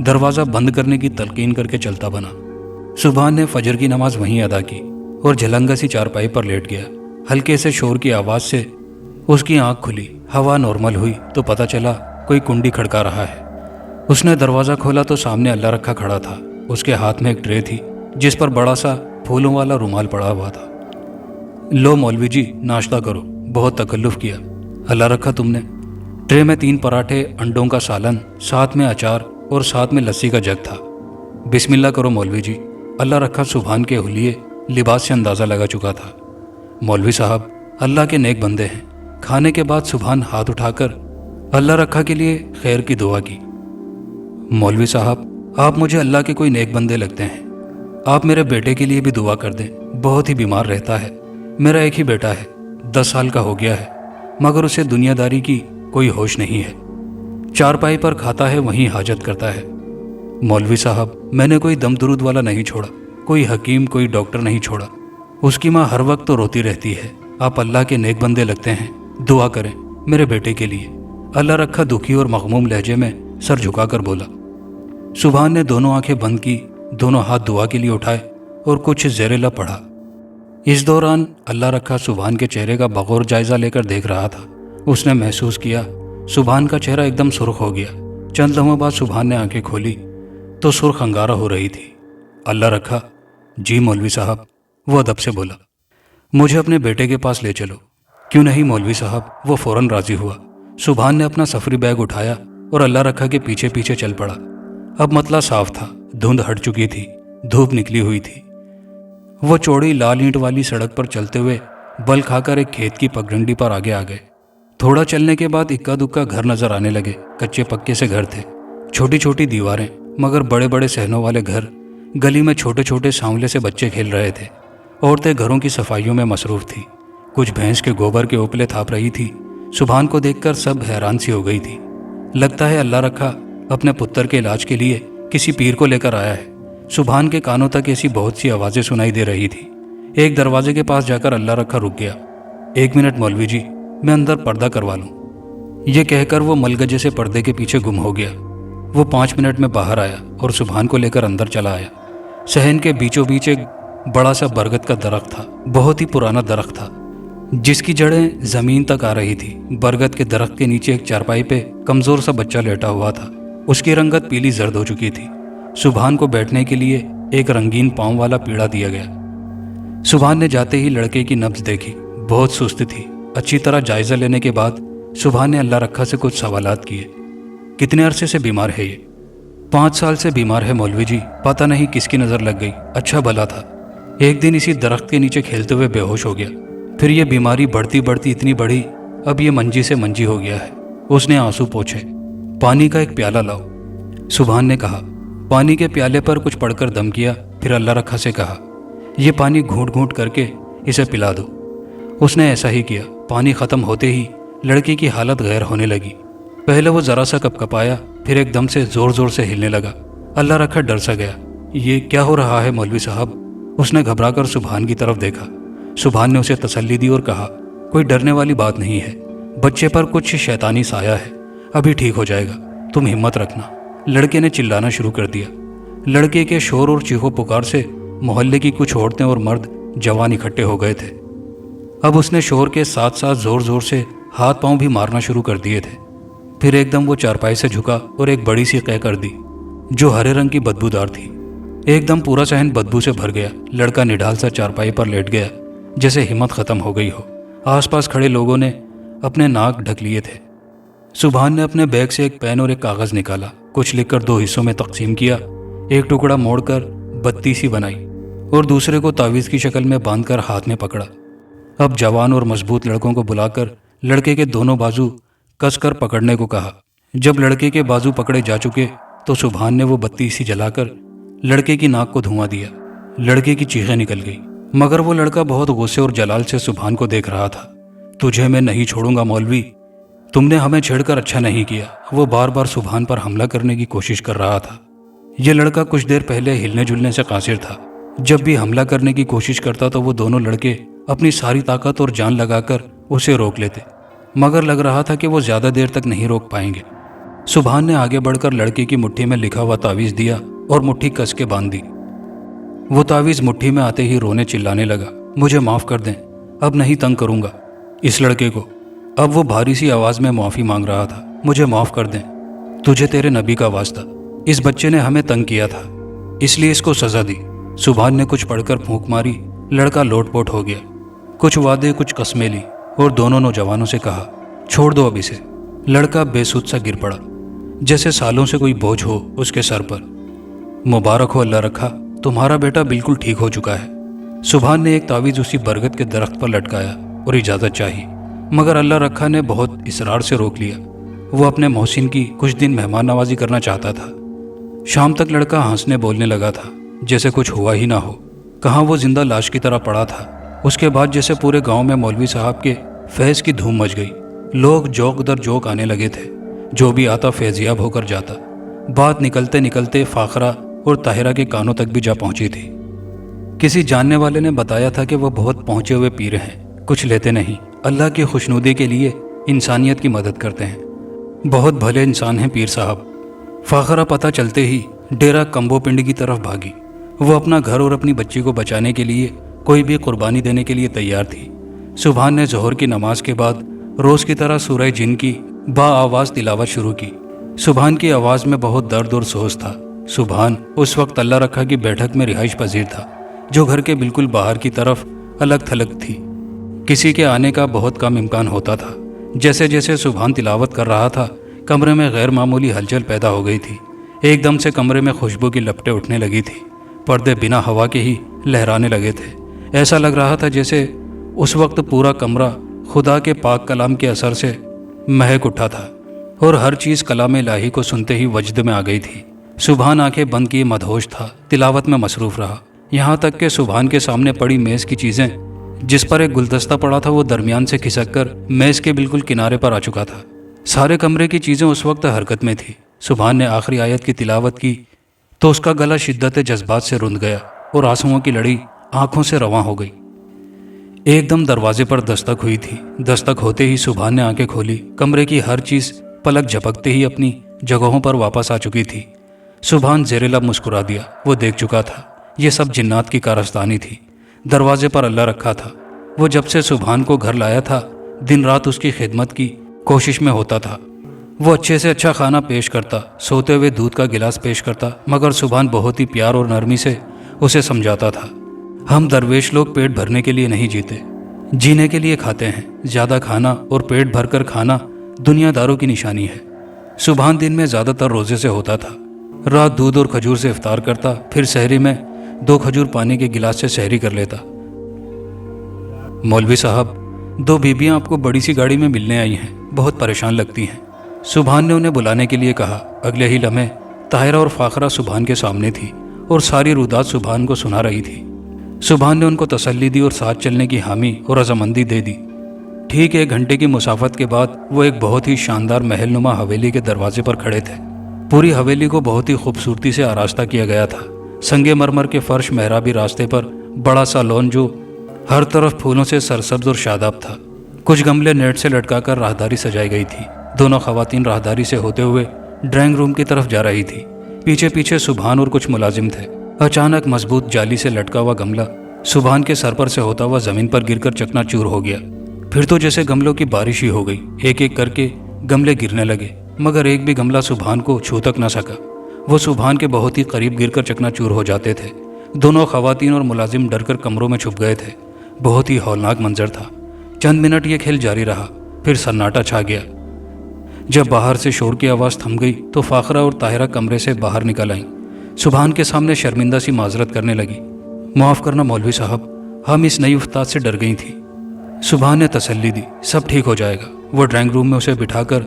दरवाज़ा बंद करने की तलकीन करके चलता बना। सुभान ने फजर की नमाज वहीं अदा की और झलंगा सी चारपाई पर लेट गया। हल्के से शोर की आवाज़ से उसकी आंख खुली। हवा नॉर्मल हुई तो पता चला कोई कुंडी खड़का रहा है। उसने दरवाज़ा खोला तो सामने अल्लाह रखा खड़ा था। उसके हाथ में एक ट्रे थी जिस पर बड़ा सा फूलों वाला रुमाल पड़ा हुआ था। लो मौलवी जी, नाश्ता करो, बहुत तकल्लुफ़ किया। अल्लाह रखा तुमने। ट्रे में 3 पराठे, अंडों का सालन, साथ में अचार और साथ में लस्सी का जग था। बिस्मिल्लाह करो मौलवी जी। अल्लाह रखा सुभान के हुलिये लिबास से अंदाज़ा लगा चुका था। मौलवी साहब अल्लाह के नेक बंदे हैं। खाने के बाद सुभान हाथ उठाकर अल्लाह रखा के लिए खैर की दुआ की। मौलवी साहब आप मुझे अल्लाह के कोई नेक बंदे लगते हैं। आप मेरे बेटे के लिए भी दुआ कर दें, बहुत ही बीमार रहता है। मेरा एक ही बेटा है, 10 साल का हो गया है, मगर उसे दुनियादारी की कोई होश नहीं है। चारपाई पर खाता है, वहीं हाजत करता है। मौलवी साहब मैंने कोई दम दुरूद वाला नहीं छोड़ा, कोई हकीम, कोई डॉक्टर नहीं छोड़ा। उसकी माँ हर वक्त तो रोती रहती है। आप अल्लाह के नेक बंदे लगते हैं, दुआ करें, मेरे बेटे के लिए। अल्लाह रखा दुखी और मगमूम लहजे में सर झुकाकर बोला। सुभान ने दोनों आंखें बंद की, दोनों हाथ दुआ के लिए उठाए और कुछ ज़ेरे लब पढ़ा। इस दौरान अल्लाह रखा सुभान के चेहरे का बगौर जायजा लेकर देख रहा था। उसने महसूस किया सुभान का चेहरा एकदम सुर्ख हो गया। चंद लम्हों बाद सुभान ने आंखें खोली तो सुर्ख अंगारा हो रही थी। अल्लाह रखा। जी मौलवी साहब, वो अदब से बोला। मुझे अपने बेटे के पास ले चलो। क्यों नहीं मौलवी साहब, वो फौरन राजी हुआ। सुभान ने अपना सफरी बैग उठाया और अल्लाह रखा के पीछे पीछे चल पड़ा। अब मतला साफ था, धुंध हट चुकी थी, धूप निकली हुई थी। वो चौड़ी लाल ईंट वाली सड़क पर चलते हुए बल खाकर एक खेत की पगडंडी पर आगे आ गए। थोड़ा चलने के बाद इक्का दुक्का घर नजर आने लगे। कच्चे पक्के से घर थे, छोटी छोटी दीवारें, मगर बड़े बड़े सहनों वाले घर। गली में छोटे छोटे सांवले से बच्चे खेल रहे थे। औरतें घरों की सफाइयों में मसरूफ थी। कुछ भैंस के गोबर के उपले थाप रही थी। सुभान को देखकर सब हैरान सी हो गई थी। लगता है अल्लाह रखा अपने पुत्र के इलाज के लिए किसी पीर को लेकर आया है। सुभान के कानों तक ऐसी बहुत सी आवाज़ें सुनाई दे रही थी। एक दरवाजे के पास जाकर अल्लाह रखा रुक गया। 1 मिनट मौलवी जी, मैं अंदर पर्दा करवा लूँ। ये कहकर वो मलगजे से पर्दे के पीछे गुम हो गया। वो 5 मिनट में बाहर आया और सुभान को लेकर अंदर चला आया। सहन के बीचों बीच एक बड़ा सा बरगद का दरख्त था। बहुत ही पुराना दरख्त था जिसकी जड़ें जमीन तक आ रही थी। बरगद के दरख्त के नीचे एक चारपाई पे कमजोर सा बच्चा लेटा हुआ था। उसकी रंगत पीली जर्द हो चुकी थी। सुभान को बैठने के लिए एक रंगीन पांव वाला पीढ़ा दिया गया। सुभान ने जाते ही लड़के की नब्ज देखी, बहुत सुस्त थी। अच्छी तरह जायजा लेने के बाद सुभान ने अल्लाह रखा से कुछ सवालात किए। कितने अरसे से बीमार है ये? 5 साल से बीमार है मौलवी जी, पता नहीं किसकी नज़र लग गई। अच्छा भला था, एक दिन इसी दरख्त के नीचे खेलते हुए बेहोश हो गया। फिर ये बीमारी बढ़ती बढ़ती इतनी बढ़ी, अब ये मंजी से मंजी हो गया है। उसने आंसू पोंछे। पानी का एक प्याला लाओ, सुभान ने कहा। पानी के प्याले पर कुछ पढ़कर दम किया, फिर अल्लाह रखा से कहा, यह पानी घूंट घूंट करके इसे पिला दो। उसने ऐसा ही किया। पानी ख़त्म होते ही लड़की की हालत गैर होने लगी। पहले वो ज़रा सा कपकपाया, फिर एकदम से ज़ोर ज़ोर से हिलने लगा। अल्लाह रखा डर सा गया। ये क्या हो रहा है मौलवी साहब? उसने घबराकर सुभान की तरफ देखा। सुभान ने उसे तसल्ली दी और कहा, कोई डरने वाली बात नहीं है, बच्चे पर कुछ शैतानी साया है, अभी ठीक हो जाएगा, तुम हिम्मत रखना। लड़के ने चिल्लाना शुरू कर दिया। लड़के के शोर और चीखों पुकार से मोहल्ले की कुछ औरतें और मर्द जवान इकट्ठे हो गए थे। अब उसने शोर के साथ साथ जोर जोर से हाथ पांव भी मारना शुरू कर दिए थे। फिर एकदम वो चारपाई से झुका और एक बड़ी सी कै कर दी जो हरे रंग की बदबूदार थी। एकदम पूरा सहन बदबू से भर गया। लड़का निढाल सा चारपाई पर लेट गया जैसे हिम्मत खत्म हो गई हो। आसपास खड़े लोगों ने अपने नाक ढक लिए थे। सुभान ने अपने बैग से एक पेन और एक कागज़ निकाला, कुछ लिखकर 2 हिस्सों में तकसीम किया। एक टुकड़ा मोड़कर बत्ती सी बनाई और दूसरे को तावीज़ की शक्ल में बांधकर हाथ में पकड़ा। अब जवान और मजबूत लड़कों को बुलाकर लड़के के दोनों बाजू कसकर पकड़ने को कहा। जब लड़के के बाजू पकड़े जा चुके तो सुभान ने वो बत्ती सी जलाकर लड़के की नाक को धुआं दिया। लड़के की चीखें निकल गई, मगर वो लड़का बहुत गुस्से और जलाल से सुभान को देख रहा था। तुझे मैं नहीं छोड़ूंगा मौलवी, तुमने हमें छेड़कर अच्छा नहीं किया। वो बार बार सुभान पर हमला करने की कोशिश कर रहा था। ये लड़का कुछ देर पहले हिलने जुलने से कासिर था। जब भी हमला करने की कोशिश करता तो वो दोनों लड़के अपनी सारी ताकत और जान लगाकर उसे रोक लेते, मगर लग रहा था कि वो ज्यादा देर तक नहीं रोक पाएंगे। सुभान ने आगे बढ़कर लड़के की मुट्ठी में लिखा हुआ तावीज़ दिया और मुट्ठी कस के बांध दी। वो तावीज़ मुट्ठी में आते ही रोने चिल्लाने लगा, मुझे माफ़ कर दें, अब नहीं तंग करूंगा इस लड़के को। अब वो भारी सी आवाज़ में माफ़ी मांग रहा था, मुझे माफ़ कर दें, तुझे तेरे नबी का वास्ता, इस बच्चे ने हमें तंग किया था इसलिए इसको सज़ा दी। सुभान ने कुछ पढ़कर फूंक मारी। लड़का लोटपोट हो गया। कुछ वादे कुछ कस्में ली और दोनों नौजवानों से कहा, छोड़ दो अब इसे। लड़का बेसुध सा गिर पड़ा जैसे सालों से कोई बोझ हो उसके सर पर। मुबारक हो अल्लाह रखा, तुम्हारा बेटा बिल्कुल ठीक हो चुका है। सुभान ने एक तावीज़ उसी बरगद के दरख्त पर लटकाया और इजाज़त चाही, मगर अल्लाह रखा ने बहुत इसरार से रोक लिया। वो अपने मोहसिन की कुछ दिन मेहमान नवाजी करना चाहता था। शाम तक लड़का हंसने बोलने लगा था जैसे कुछ हुआ ही ना हो। कहाँ वो जिंदा लाश की तरह पड़ा था। उसके बाद जैसे पूरे गांव में मौलवी साहब के फैज़ की धूम मच गई। लोग जोक दर जोक आने लगे थे। जो भी आता फैज़याब होकर जाता। बात निकलते निकलते फ़ाखरा और ताहिरा के कानों तक भी जा पहुंची थी। किसी जानने वाले ने बताया था कि वो बहुत पहुंचे हुए पीर हैं, कुछ लेते नहीं, अल्लाह की खुशनुदी के लिए इंसानियत की मदद करते हैं। बहुत भले इंसान हैं पीर साहब। फाखरा पता चलते ही डेरा कम्बोपिंड की तरफ भागी। वो अपना घर और अपनी बच्ची को बचाने के लिए कोई भी कुर्बानी देने के लिए तैयार थी। सुभान ने ज़ोहर की नमाज के बाद रोज़ की तरह सूरह जिन की आवाज़ तिलावत शुरू की। सुभान की आवाज़ में बहुत दर्द और सोच था। सुभान उस वक्त अल्लाह रखा की बैठक में रिहाइश पजीर था, जो घर के बिल्कुल बाहर की तरफ अलग थलग थी। किसी के आने का बहुत कम इम्कान होता था। जैसे जैसे सुभान तिलावत कर रहा था, कमरे में गैर मामूली हलचल पैदा हो गई थी। एकदम से कमरे में खुशबू की लपटें उठने लगी थी। पर्दे बिना हवा के ही लहराने लगे थे। ऐसा लग रहा था जैसे उस वक्त पूरा कमरा खुदा के पाक कलाम के असर से महक उठा था और हर चीज़ कलाम इलाही को सुनते ही वजद में आ गई थी। सुभान आंखें बंद किए मदहोश था, तिलावत में मसरूफ़ रहा। यहाँ तक कि सुभान के सामने पड़ी मेज़ की चीज़ें, जिस पर एक गुलदस्ता पड़ा था, वो दरमियान से खिसक कर मेज़ के बिल्कुल किनारे पर आ चुका था। सारे कमरे की चीज़ें उस वक्त हरकत में थी। सुभान ने आखिरी आयत की तिलावत की तो उसका गला शिद्दत जज्बात से रुंध गया और आंसुओं की लड़ी आंखों से रवां हो गई। एकदम दरवाजे पर दस्तक हुई थी। दस्तक होते ही सुभान ने आंखें खोली। कमरे की हर चीज़ पलक झपकते ही अपनी जगहों पर वापस आ चुकी थी। सुभान ज़ेरे लब मुस्कुरा दिया। वो देख चुका था ये सब जिन्नात की कारस्तानी थी। दरवाजे पर अल्लाह रखा था। वो जब से सुभान को घर लाया था, दिन रात उसकी खिदमत की कोशिश में होता था। वो अच्छे से अच्छा खाना पेश करता, सोते हुए दूध का गिलास पेश करता, मगर सुभान बहुत ही प्यार और नरमी से उसे समझाता था, हम दरवेश लोग पेट भरने के लिए नहीं जीते, जीने के लिए खाते हैं। ज़्यादा खाना और पेट भरकर खाना दुनियादारों की निशानी है। सुभान दिन में ज़्यादातर रोज़े से होता था। रात दूध और खजूर से इफ्तार करता, फिर सहरी में 2 खजूर पानी के गिलास से सहरी कर लेता। मौलवी साहब, 2 बीबियाँ आपको बड़ी सी गाड़ी में मिलने आई हैं, बहुत परेशान लगती हैं। सुभान ने उन्हें बुलाने के लिए कहा। अगले ही लम्हे ताहिरा और फाखरा सुभान के सामने थी और सारी रुदात सुभान को सुना रही थी। सुभान ने उनको तसल्ली दी और साथ चलने की हामी और रजामंदी दे दी। ठीक 1 घंटे की मुसाफत के बाद वो एक बहुत ही शानदार महलनुमा हवेली के दरवाजे पर खड़े थे। पूरी हवेली को बहुत ही खूबसूरती से आरास्ता किया गया था। संगे मरमर के फर्श, मेहराबी रास्ते पर बड़ा सा लॉन जो हर तरफ फूलों से सरसब्ज और शादाब था। कुछ गमले नेट से लटकाकर राहदारी सजाई गई थी। दोनों खवातीन राहदारी से होते हुए ड्राइंग रूम की तरफ जा रही थी। पीछे पीछे सुभान और कुछ मुलाजिम थे। अचानक मजबूत जाली से लटका हुआ गमला सुभान के सर पर से होता हुआ जमीन पर गिरकर चकनाचूर हो गया। फिर तो जैसे गमलों की बारिश ही हो गई। एक एक करके गमले गिरने लगे, मगर एक भी गमला सुभान को छू तक न सका। वो सुभान के बहुत ही करीब गिरकर चकनाचूर हो जाते थे। दोनों खवातीन और मुलाजिम डरकर कमरों में छुप गए थे। बहुत ही हौलनाक मंजर था। चंद मिनट ये खेल जारी रहा, फिर सन्नाटा छा गया। जब बाहर से शोर की आवाज़ थम गई तो फाखरा और ताहिरा कमरे से बाहर निकल आईं। सुभान के सामने शर्मिंदा सी माजरत करने लगी। माफ़ करना मौलवी साहब, हम इस नई उस्ताद से डर गई थी। सुभान ने तसल्ली दी, सब ठीक हो जाएगा। वो ड्राइंग रूम में उसे बिठाकर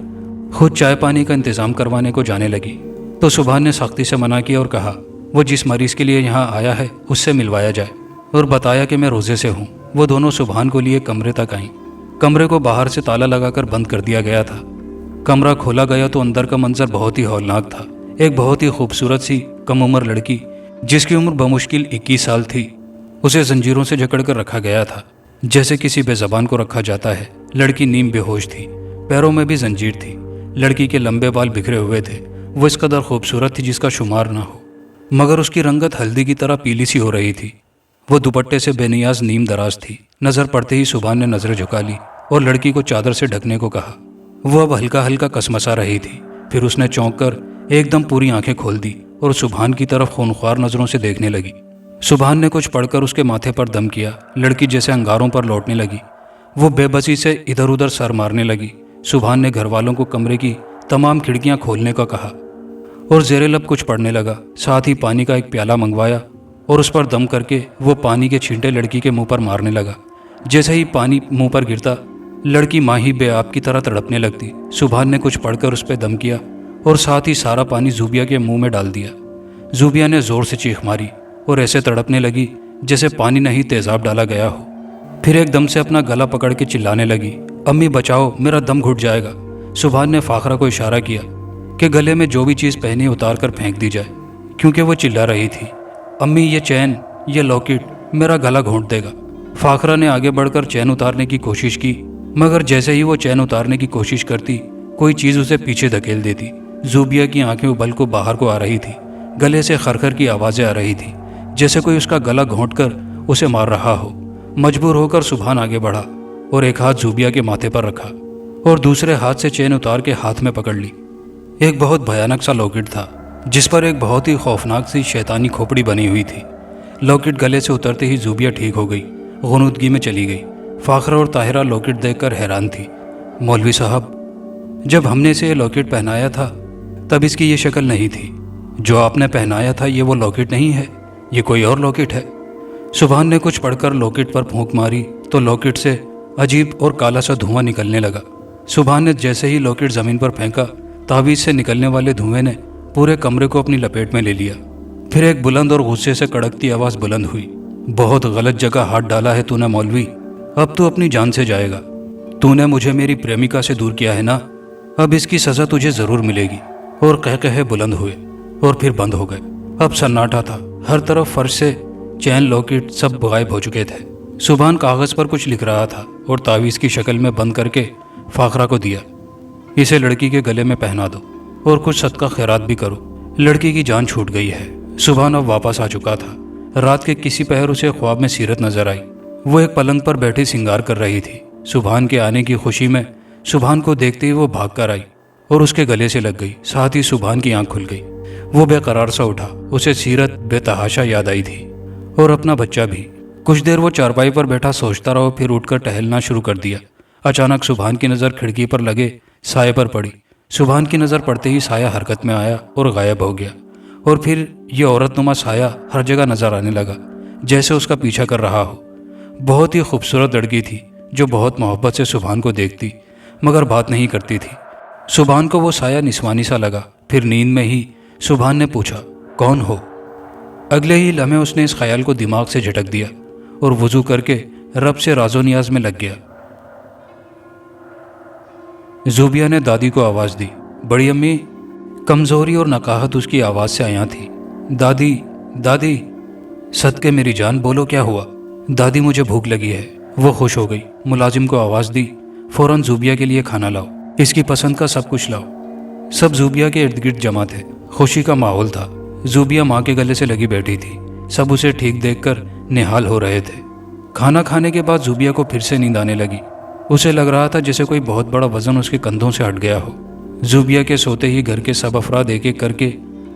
खुद चाय पानी का इंतज़ाम करवाने को जाने लगी तो सुभान ने सख्ती से मना किया और कहा, वो जिस मरीज़ के लिए यहाँ आया है उससे मिलवाया जाए, और बताया कि मैं रोज़े से हूँ। वो दोनों सुभान को लिए कमरे तक आईं। कमरे को बाहर से ताला लगाकर बंद कर दिया गया था। कमरा खोला गया तो अंदर का मंजर बहुत ही हौलनाक था। एक बहुत ही खूबसूरत सी कम उम्र लड़की, जिसकी उम्र बमुश्किल 21 साल थी, उसे जंजीरों से जकड़ कर रखा गया था, जैसे किसी बेज़बान को रखा जाता है। लड़की नीम बेहोश थी, पैरों में भी जंजीर थी। लड़की के लंबे बाल बिखरे हुए थे। वो इस कदर खूबसूरत थी जिसका शुमार ना हो, मगर उसकी रंगत हल्दी की तरह पीली सी हो रही थी। वो दुपट्टे से बेनियाज नीम दराज थी। नज़र पड़ते ही सुभान ने नज़रें झुका ली और लड़की को चादर से ढकने को कहा। वो अब हल्का हल्का कसमसा रही थी। फिर उसने चौंक कर एकदम पूरी आंखें खोल दी और सुभान की तरफ खूनख्वार नज़रों से देखने लगी। सुभान ने कुछ पढ़कर उसके माथे पर दम किया। लड़की जैसे अंगारों पर लौटने लगी। वो बेबसी से इधर उधर सर मारने लगी। सुभान ने घर वालों को कमरे की तमाम खिड़कियां खोलने का कहा और ज़ेरे लब कुछ पढ़ने लगा। साथ ही पानी का एक प्याला मंगवाया और उस पर दम करके वो पानी के छींटे लड़की के मुंह पर मारने लगा। जैसे ही पानी मुंह पर गिरता, लड़की माही बेआब की तरह तड़पने लगती। सुभान ने कुछ पढ़कर उस पर दम किया और साथ ही सारा पानी ज़ूबिया के मुंह में डाल दिया। ज़ूबिया ने ज़ोर से चीख मारी और ऐसे तड़पने लगी जैसे पानी नहीं तेज़ाब डाला गया हो। फिर एकदम से अपना गला पकड़ के चिल्लाने लगी, अम्मी बचाओ, मेरा दम घुट जाएगा। सुभान ने फाखरा को इशारा किया कि गले में जो भी चीज़ पहनी उतार कर फेंक दी जाए, क्योंकि वो चिल्ला रही थी, अम्मी ये चैन, ये लॉकेट मेरा गला घोंट देगा। फाखरा ने आगे बढ़कर चैन उतारने की कोशिश की, मगर जैसे ही वो चैन उतारने की कोशिश करती, कोई चीज़ उसे पीछे धकेल देती। जूबिया की आंखें उबल को बाहर को आ रही थी। गले से खरखर की आवाज़ें आ रही थी, जैसे कोई उसका गला घोंटकर उसे मार रहा हो। मजबूर होकर सुभान आगे बढ़ा और एक हाथ जूबिया के माथे पर रखा और दूसरे हाथ से चेन उतार के हाथ में पकड़ ली। एक बहुत भयानक सा लॉकेट था, जिस पर एक बहुत ही खौफनाक सी शैतानी खोपड़ी बनी हुई थी। लॉकेट गले से उतरते ही जूबिया ठीक हो गई, गुनूदगी में चली गई। फाखरा और ताहिरा लॉकेट देखकर हैरान थी। मौलवी साहब, जब हमने इसे ये लॉकेट पहनाया था तब इसकी ये शक्ल नहीं थी। जो आपने पहनाया था ये वो लॉकेट नहीं है, ये कोई और लॉकेट है। सुभान ने कुछ पढ़कर लॉकेट पर फूंक मारी तो लॉकेट से अजीब और काला सा धुआं निकलने लगा। सुभान ने जैसे ही लॉकेट ज़मीन पर फेंका, तावीज़ से निकलने वाले धुएं ने पूरे कमरे को अपनी लपेट में ले लिया। फिर एक बुलंद और गुस्से से कड़कती आवाज़ बुलंद हुई, बहुत गलत जगह हाथ डाला है तूने मौलवी, अब तो अपनी जान से जाएगा। तूने मुझे मेरी प्रेमिका से दूर किया है ना, अब इसकी सज़ा तुझे ज़रूर मिलेगी। और कह बुलंद हुए और फिर बंद हो गए। अब सन्नाटा था, हर तरफ फर्श से चैन लॉकेट सब गायब हो चुके थे। सुभान कागज़ पर कुछ लिख रहा था और तावीज़ की शक्ल में बंद करके फाखरा को दिया। इसे लड़की के गले में पहना दो और कुछ सदका खैरात भी करो। लड़की की जान छूट गई है। सुभान अब वापस आ चुका था। रात के किसी पहर उसे ख्वाब में सीरत नजर आई। वो एक पलंग पर बैठी सिंगार कर रही थी। सुभान के आने की खुशी में सुभान को देखते ही वो भाग कर आई और उसके गले से लग गई। साथ ही सुभान की आंख खुल गई। वो बेकरार सा उठा। उसे सीरत बेतहाशा याद आई थी और अपना बच्चा भी। कुछ देर वो चारपाई पर बैठा सोचता रहा, फिर उठकर टहलना शुरू कर दिया। अचानक सुभान की नज़र खिड़की पर लगे साये पर पड़ी। सुभान की नज़र पड़ते ही साया हरकत में आया और गायब हो गया। और फिर ये औरतनुमा साया हर जगह नजर आने लगा, जैसे उसका पीछा कर रहा हो। बहुत ही खूबसूरत लड़की थी जो बहुत मोहब्बत से सुभान को देखती मगर बात नहीं करती थी। सुभान को वो साया निस्वानी सा लगा। फिर नींद में ही सुभान ने पूछा, कौन हो? अगले ही लम्हे उसने इस ख्याल को दिमाग से झटक दिया और वजू करके रब से राजो नियाज में लग गया। जूबिया ने दादी को आवाज़ दी। बड़ी अम्मी। कमज़ोरी और नकाहत उसकी आवाज़ से आया थी। दादी, दादी। सदके मेरी जान, बोलो क्या हुआ? दादी, मुझे भूख लगी है। वो खुश हो गई। मुलाजिम को आवाज़ दी, फ़ौरन जूबिया के लिए खाना लाओ, इसकी पसंद का सब कुछ लाओ। सब जूबिया के इर्द गिर्द जमा थे। खुशी का माहौल था। जूबिया माँ के गले से लगी बैठी थी। सब उसे ठीक देखकर निहाल हो रहे थे। खाना खाने के बाद जूबिया को फिर से नींद आने लगी। उसे लग रहा था जैसे कोई बहुत बड़ा वजन उसके कंधों से हट गया हो। जूबिया के सोते ही घर के सब अफराद एक एक करके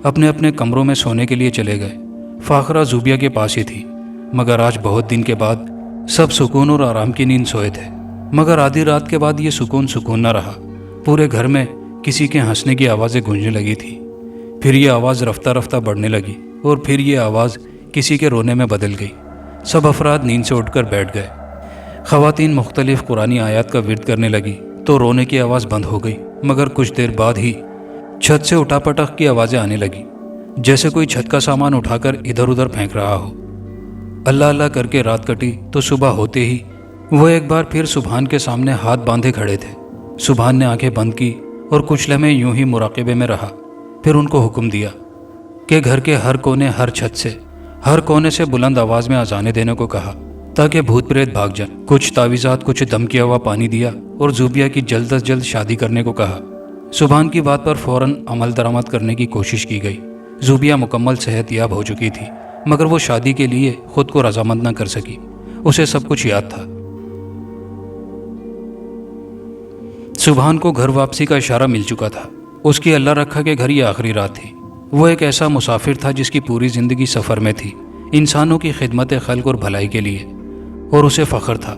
अपने अपने कमरों में सोने के लिए चले गए। फाखरा जूबिया के पास ही थी, मगर आज बहुत दिन के बाद सब सुकून और आराम की नींद सोए थे। मगर आधी रात के बाद ये सुकून न रहा। पूरे घर में किसी के हंसने की आवाज़ें गूंजने लगी थी। फिर ये आवाज़ रफ्ता रफ्ता बढ़ने लगी और फिर ये आवाज़ किसी के रोने में बदल गई। सब अफराद नींद से उठकर बैठ गए। ख़वातीन मुख्तलिफ कुरानी आयत का विर्द करने लगी तो रोने की आवाज़ बंद हो गई। मगर कुछ देर बाद ही छत से उठापटक की आवाज़ें आने लगी, जैसे कोई छत का सामान उठाकर इधर उधर फेंक रहा हो। अल्लाह अल्लाह करके रात कटी तो सुबह होते ही वो एक बार फिर सुभान के सामने हाथ बांधे खड़े थे। सुभान ने आंखें बंद की और कुछ लम्हे यूं ही मुराक़बे में रहा। फिर उनको हुक्म दिया कि घर के हर कोने, हर छत से, हर कोने से बुलंद आवाज़ में अजाने देने को कहा ताकि भूत प्रेत भाग जाए। कुछ तावीज़ात, कुछ दम किया हुआ पानी दिया और जूबिया की जल्द अज जल्द शादी करने को कहा। सुभान की बात पर फ़ौरन अमल दरामद करने की कोशिश की गई। जूबिया मुकम्मल सेहतयाब हो चुकी थी, मगर वो शादी के लिए खुद को रजामंद न कर सकी। उसे सब कुछ याद था। सुभान को घर वापसी का इशारा मिल चुका था। उसकी अल्लाह रखा के घर ये आखिरी रात थी। वो एक ऐसा मुसाफिर था जिसकी पूरी ज़िंदगी सफ़र में थी, इंसानों की खिदमत खल्क और भलाई के लिए। और उसे फ़ख्र था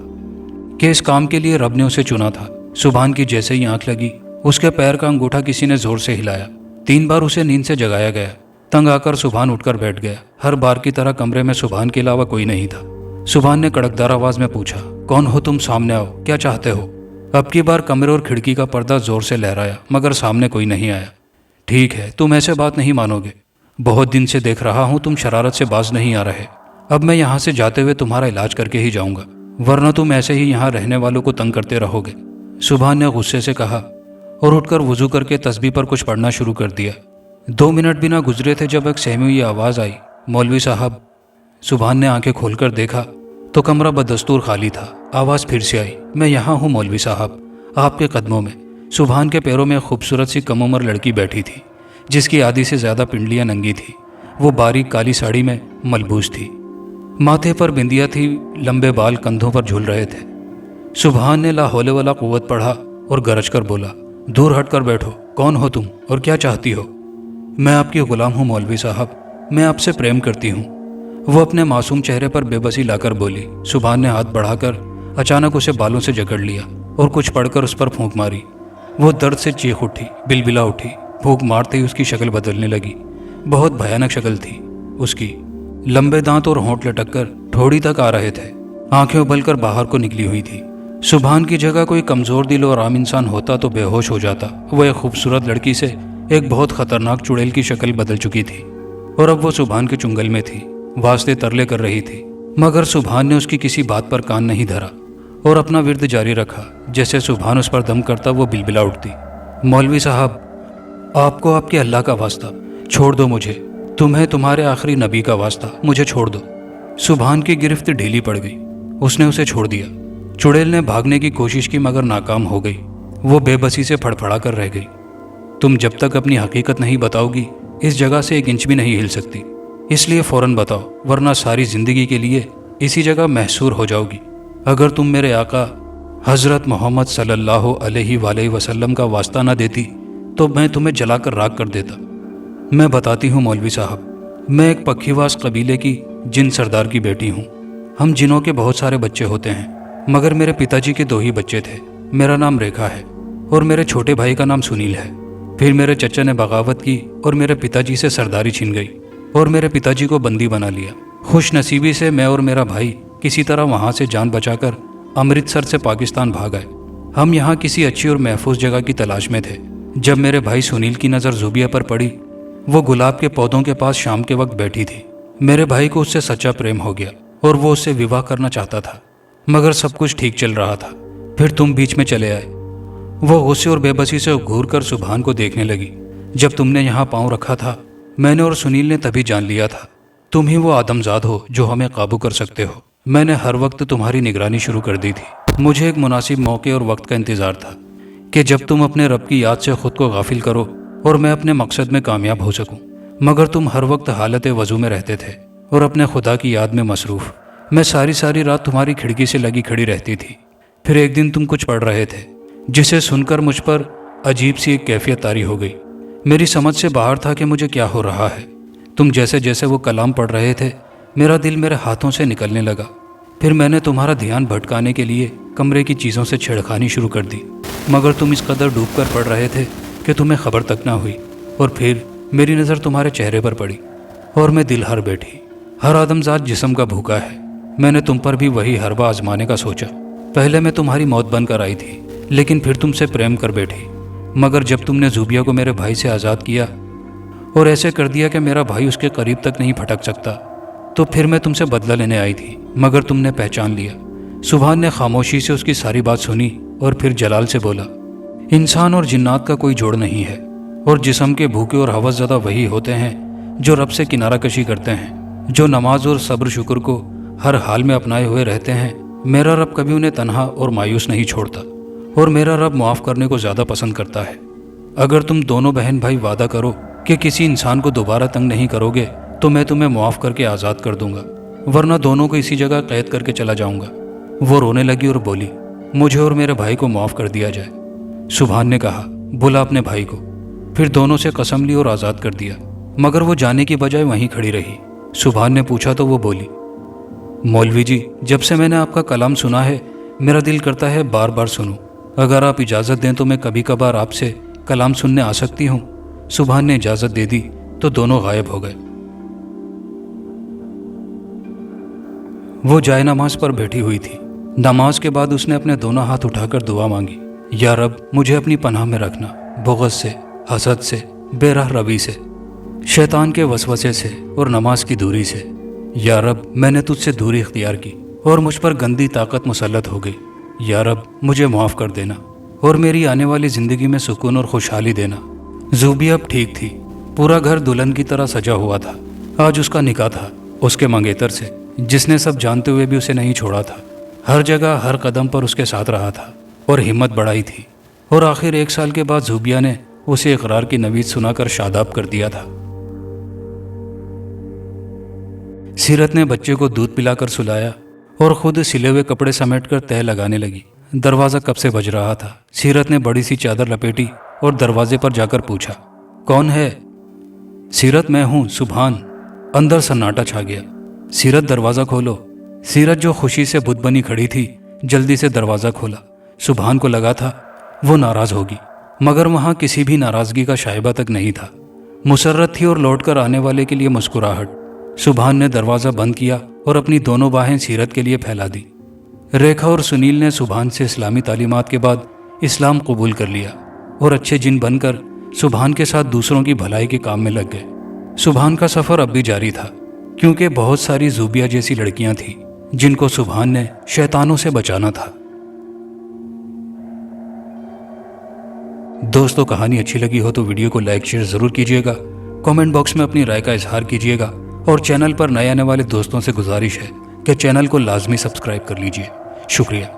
कि इस काम के लिए रब ने उसे चुना था। सुभान की जैसे ही आंख लगी, उसके पैर का अंगूठा किसी ने ज़ोर से हिलाया। 3 बार उसे नींद से जगाया गया। तंग आकर सुभान उठकर बैठ गया। हर बार की तरह कमरे में सुभान के अलावा कोई नहीं था। सुभान ने कड़कदार आवाज़ में पूछा, कौन हो तुम? सामने आओ, क्या चाहते हो? अब की बार कमरे और खिड़की का पर्दा ज़ोर से लहराया, मगर सामने कोई नहीं आया। ठीक है, तुम ऐसे बात नहीं मानोगे। बहुत दिन से देख रहा हूँ तुम शरारत से बाज नहीं आ रहे। अब मैं यहाँ से जाते हुए तुम्हारा इलाज करके ही जाऊँगा, वरना तुम ऐसे ही यहाँ रहने वालों को तंग करते रहोगे। सुभान ने गुस्से से कहा और उठकर वजू करके तस्बीह पर कुछ पढ़ना शुरू कर दिया। 2 मिनट भी ना गुजरे थे जब एक सहमी हुई आवाज़ आई, मौलवी साहब। सुभान ने आंखें खोलकर देखा तो कमरा बदस्तूर खाली था। आवाज़ फिर से आई, मैं यहाँ हूँ मौलवी साहब, आपके कदमों में। सुभान के पैरों में खूबसूरत सी कम उम्र लड़की बैठी थी, जिसकी आधी से ज़्यादा पिंडलियाँ नंगी थी। वो बारीक काली साड़ी में मलबूस थी, माथे पर बिंदिया थी, लंबे बाल कंधों पर झूल रहे थे। सुभान ने ला हौले वाला कुव्वत पढ़ा और गरज कर बोला, दूर हट कर बैठो, कौन हो तुम और क्या चाहती हो? मैं आपकी गुलाम हूँ मौलवी साहब, मैं आपसे प्रेम करती हूँ। वो अपने मासूम चेहरे पर बेबसी लाकर बोली। सुभान ने हाथ बढ़ाकर अचानक उसे बालों से जकड़ लिया और कुछ पढ़कर उस पर फूंक मारी। वो दर्द से चीख उठी, बिलबिला उठी। फूंक मारते ही उसकी शक्ल बदलने लगी। बहुत भयानक शक्ल थी उसकी। लंबे दांत और होंठ लटककर ठोड़ी तक आ रहे थे। आंखें उबलकर बाहर को निकली हुई थी। सुभान की जगह कोई कमज़ोर दिल और आम इंसान होता तो बेहोश हो जाता। वह एक खूबसूरत लड़की से एक बहुत खतरनाक चुड़ैल की शक्ल बदल चुकी थी और अब वो सुभान के चुंगल में थी, वास्ते तरले कर रही थी। मगर सुभान ने उसकी किसी बात पर कान नहीं धरा और अपना विर्द जारी रखा। जैसे सुभान उस पर दम करता वो बिलबिला उठती, मौलवी साहब, आपको आपके अल्लाह का वास्ता, छोड़ दो मुझे। तुम्हें तुम्हारे आखिरी नबी का वास्ता, मुझे छोड़ दो। सुभान की गिरफ्त ढीली पड़ गई। उसने उसे छोड़ दिया। चुड़ैल ने भागने की कोशिश की मगर नाकाम हो गई। वो बेबसी से फड़फड़ा कर रह गई। तुम जब तक अपनी हकीकत नहीं बताओगी इस जगह से एक इंच भी नहीं हिल सकती, इसलिए फौरन बताओ, वरना सारी जिंदगी के लिए इसी जगह महसूर हो जाओगी। अगर तुम मेरे आका हज़रत मोहम्मद सल्लल्लाहु अलैहि वसल्लम का वास्ता न देती तो मैं तुम्हें जलाकर राख कर देता। मैं बताती हूँ मौलवी साहब, मैं एक पखीवास कबीले की जिन सरदार की बेटी हूँ। हम जिनों के बहुत सारे बच्चे होते हैं मगर मेरे पिताजी के 2 ही बच्चे थे। मेरा नाम रेखा है और मेरे छोटे भाई का नाम सुनील है। फिर मेरे चचा ने बगावत की और मेरे पिताजी से सरदारी छीन गई और मेरे पिताजी को बंदी बना लिया। खुश नसीबी से मैं और मेरा भाई किसी तरह वहाँ से जान बचाकर अमृतसर से पाकिस्तान भाग आए। हम यहाँ किसी अच्छी और महफूज जगह की तलाश में थे। जब मेरे भाई सुनील की नज़र ज़ूबिया पर पड़ी, वो गुलाब के पौधों के पास शाम के वक्त बैठी थी। मेरे भाई को उससे सच्चा प्रेम हो गया और वो उससे विवाह करना चाहता था, मगर सब कुछ ठीक चल रहा था। फिर तुम बीच में चले आए। वो गुस्से और बेबसी से घूर कर सुभान को देखने लगी। जब तुमने यहाँ पाँव रखा था, मैंने और सुनील ने तभी जान लिया था तुम ही वो आदमजाद हो जो हमें काबू कर सकते हो। मैंने हर वक्त तुम्हारी निगरानी शुरू कर दी थी। मुझे एक मुनासिब मौके और वक्त का इंतज़ार था कि जब तुम अपने रब की याद से खुद को गाफिल करो और मैं अपने मकसद में कामयाब हो सकूं। मगर तुम हर वक्त हालत वज़ू में रहते थे और अपने खुदा की याद में मसरूफ़। मैं सारी सारी रात तुम्हारी खिड़की से लगी खड़ी रहती थी। फिर एक दिन तुम कुछ पढ़ रहे थे जिसे सुनकर मुझ पर अजीब सी एक कैफियत तारी हो गई। मेरी समझ से बाहर था कि मुझे क्या हो रहा है। तुम जैसे जैसे वो कलाम पढ़ रहे थे, मेरा दिल मेरे हाथों से निकलने लगा। फिर मैंने तुम्हारा ध्यान भटकाने के लिए कमरे की चीज़ों से छेड़खानी शुरू कर दी, मगर तुम इस कदर डूब कर पढ़ रहे थे कि तुम्हें खबर तक ना हुई। और फिर मेरी नज़र तुम्हारे चेहरे पर पड़ी और मैं दिल हार बैठी। हर आदमजात जिस्म का भूखा है। मैंने तुम पर भी वही हरबा आजमाने का सोचा। पहले मैं तुम्हारी मौत बनकर आई थी, लेकिन फिर तुमसे प्रेम कर बैठी। मगर जब तुमने ज़ूबिया को मेरे भाई से आज़ाद किया और ऐसे कर दिया कि मेरा भाई उसके करीब तक नहीं फटक सकता, तो फिर मैं तुमसे बदला लेने आई थी, मगर तुमने पहचान लिया। सुभान ने खामोशी से उसकी सारी बात सुनी और फिर जलाल से बोला, इंसान और जिन्नात का कोई जोड़ नहीं है और जिस्म के भूखे और हवस ज़्यादा वही होते हैं जो रब से किनारा कशी करते हैं, जो नमाज और सब्र शुक्र को हर हाल में अपनाए हुए रहते हैं। मेरा रब कभी उन्हें तन्हा और मायूस नहीं छोड़ता और मेरा रब माफ़ करने को ज़्यादा पसंद करता है। अगर तुम दोनों बहन भाई वादा करो कि किसी इंसान को दोबारा तंग नहीं करोगे तो मैं तुम्हें मुआफ़ करके आज़ाद कर दूंगा, वरना दोनों को इसी जगह कैद करके चला जाऊंगा। वो रोने लगी और बोली, मुझे और मेरे भाई को माफ़ कर दिया जाए। सुभान ने कहा, बुला अपने भाई को। फिर दोनों से कसम ली और आज़ाद कर दिया, मगर वो जाने की बजाय वहीं खड़ी रही। सुभान ने पूछा तो वो बोली, मौलवी जी, जब से मैंने आपका कलाम सुना है मेरा दिल करता है बार बार सुनूं। अगर आप इजाज़त दें तो मैं कभी कभार आपसे कलाम सुनने आ सकती हूँ। सुभान ने इजाज़त दे दी तो दोनों गायब हो गए। वो जाए नमाज पर बैठी हुई थी। नमाज के बाद उसने अपने दोनों हाथ उठाकर दुआ मांगी, या रब, मुझे अपनी पनाह में रखना, बुग़्ज़ से, हसद से, बेराह रवी से, शैतान के वसवसे से और नमाज की दूरी से। या रब, मैंने तुझसे दूरी इख्तियार की और मुझ पर गंदी ताकत मुसल्लत हो गई। या रब, मुझे माफ़ कर देना और मेरी आने वाली ज़िंदगी में सुकून और खुशहाली देना। ज़ूबिया अब ठीक थी। पूरा घर दुल्हन की तरह सजा हुआ था। आज उसका निकाह था। उसके मंगेतर से जिस ने सब जानते हुए भी उसे नहीं छोड़ा था, हर जगह हर कदम पर उसके साथ रहा था और हिम्मत बढ़ाई थी। और आखिर 1 साल के बाद ज़ूबिया ने उसे इकरार की नवीद सुनाकर शादाब कर दिया था। सीरत ने बच्चे को दूध पिलाकर सुलाया और खुद सिले हुए कपड़े समेटकर तह लगाने लगी। दरवाज़ा कब से बज रहा था। सीरत ने बड़ी सी चादर लपेटी और दरवाजे पर जाकर पूछा, कौन है? सीरत, मैं हूँ, सुभान। अंदर सन्नाटा छा गया। सीरत, दरवाज़ा खोलो। सीरत जो खुशी से बुत बनी खड़ी थी, जल्दी से दरवाज़ा खोला। सुभान को लगा था वो नाराज़ होगी, मगर वहाँ किसी भी नाराज़गी का शायबा तक नहीं था। मुसर्रत थी और लौटकर आने वाले के लिए मुस्कुराहट। सुभान ने दरवाज़ा बंद किया और अपनी दोनों बाहें सीरत के लिए फैला दी। रेखा और सुनील ने सुभान से इस्लामी तालीमात के बाद इस्लाम कबूल कर लिया और अच्छे जिन बनकर सुभान के साथ दूसरों की भलाई के काम में लग गए। सुभान का सफ़र अब भी जारी था, क्योंकि बहुत सारी ज़ूबिया जैसी लड़कियां थीं जिनको सुभान ने शैतानों से बचाना था। दोस्तों, कहानी अच्छी लगी हो तो वीडियो को लाइक शेयर ज़रूर कीजिएगा, कमेंट बॉक्स में अपनी राय का इजहार कीजिएगा और चैनल पर नए आने वाले दोस्तों से गुजारिश है कि चैनल को लाजमी सब्सक्राइब कर लीजिए। शुक्रिया।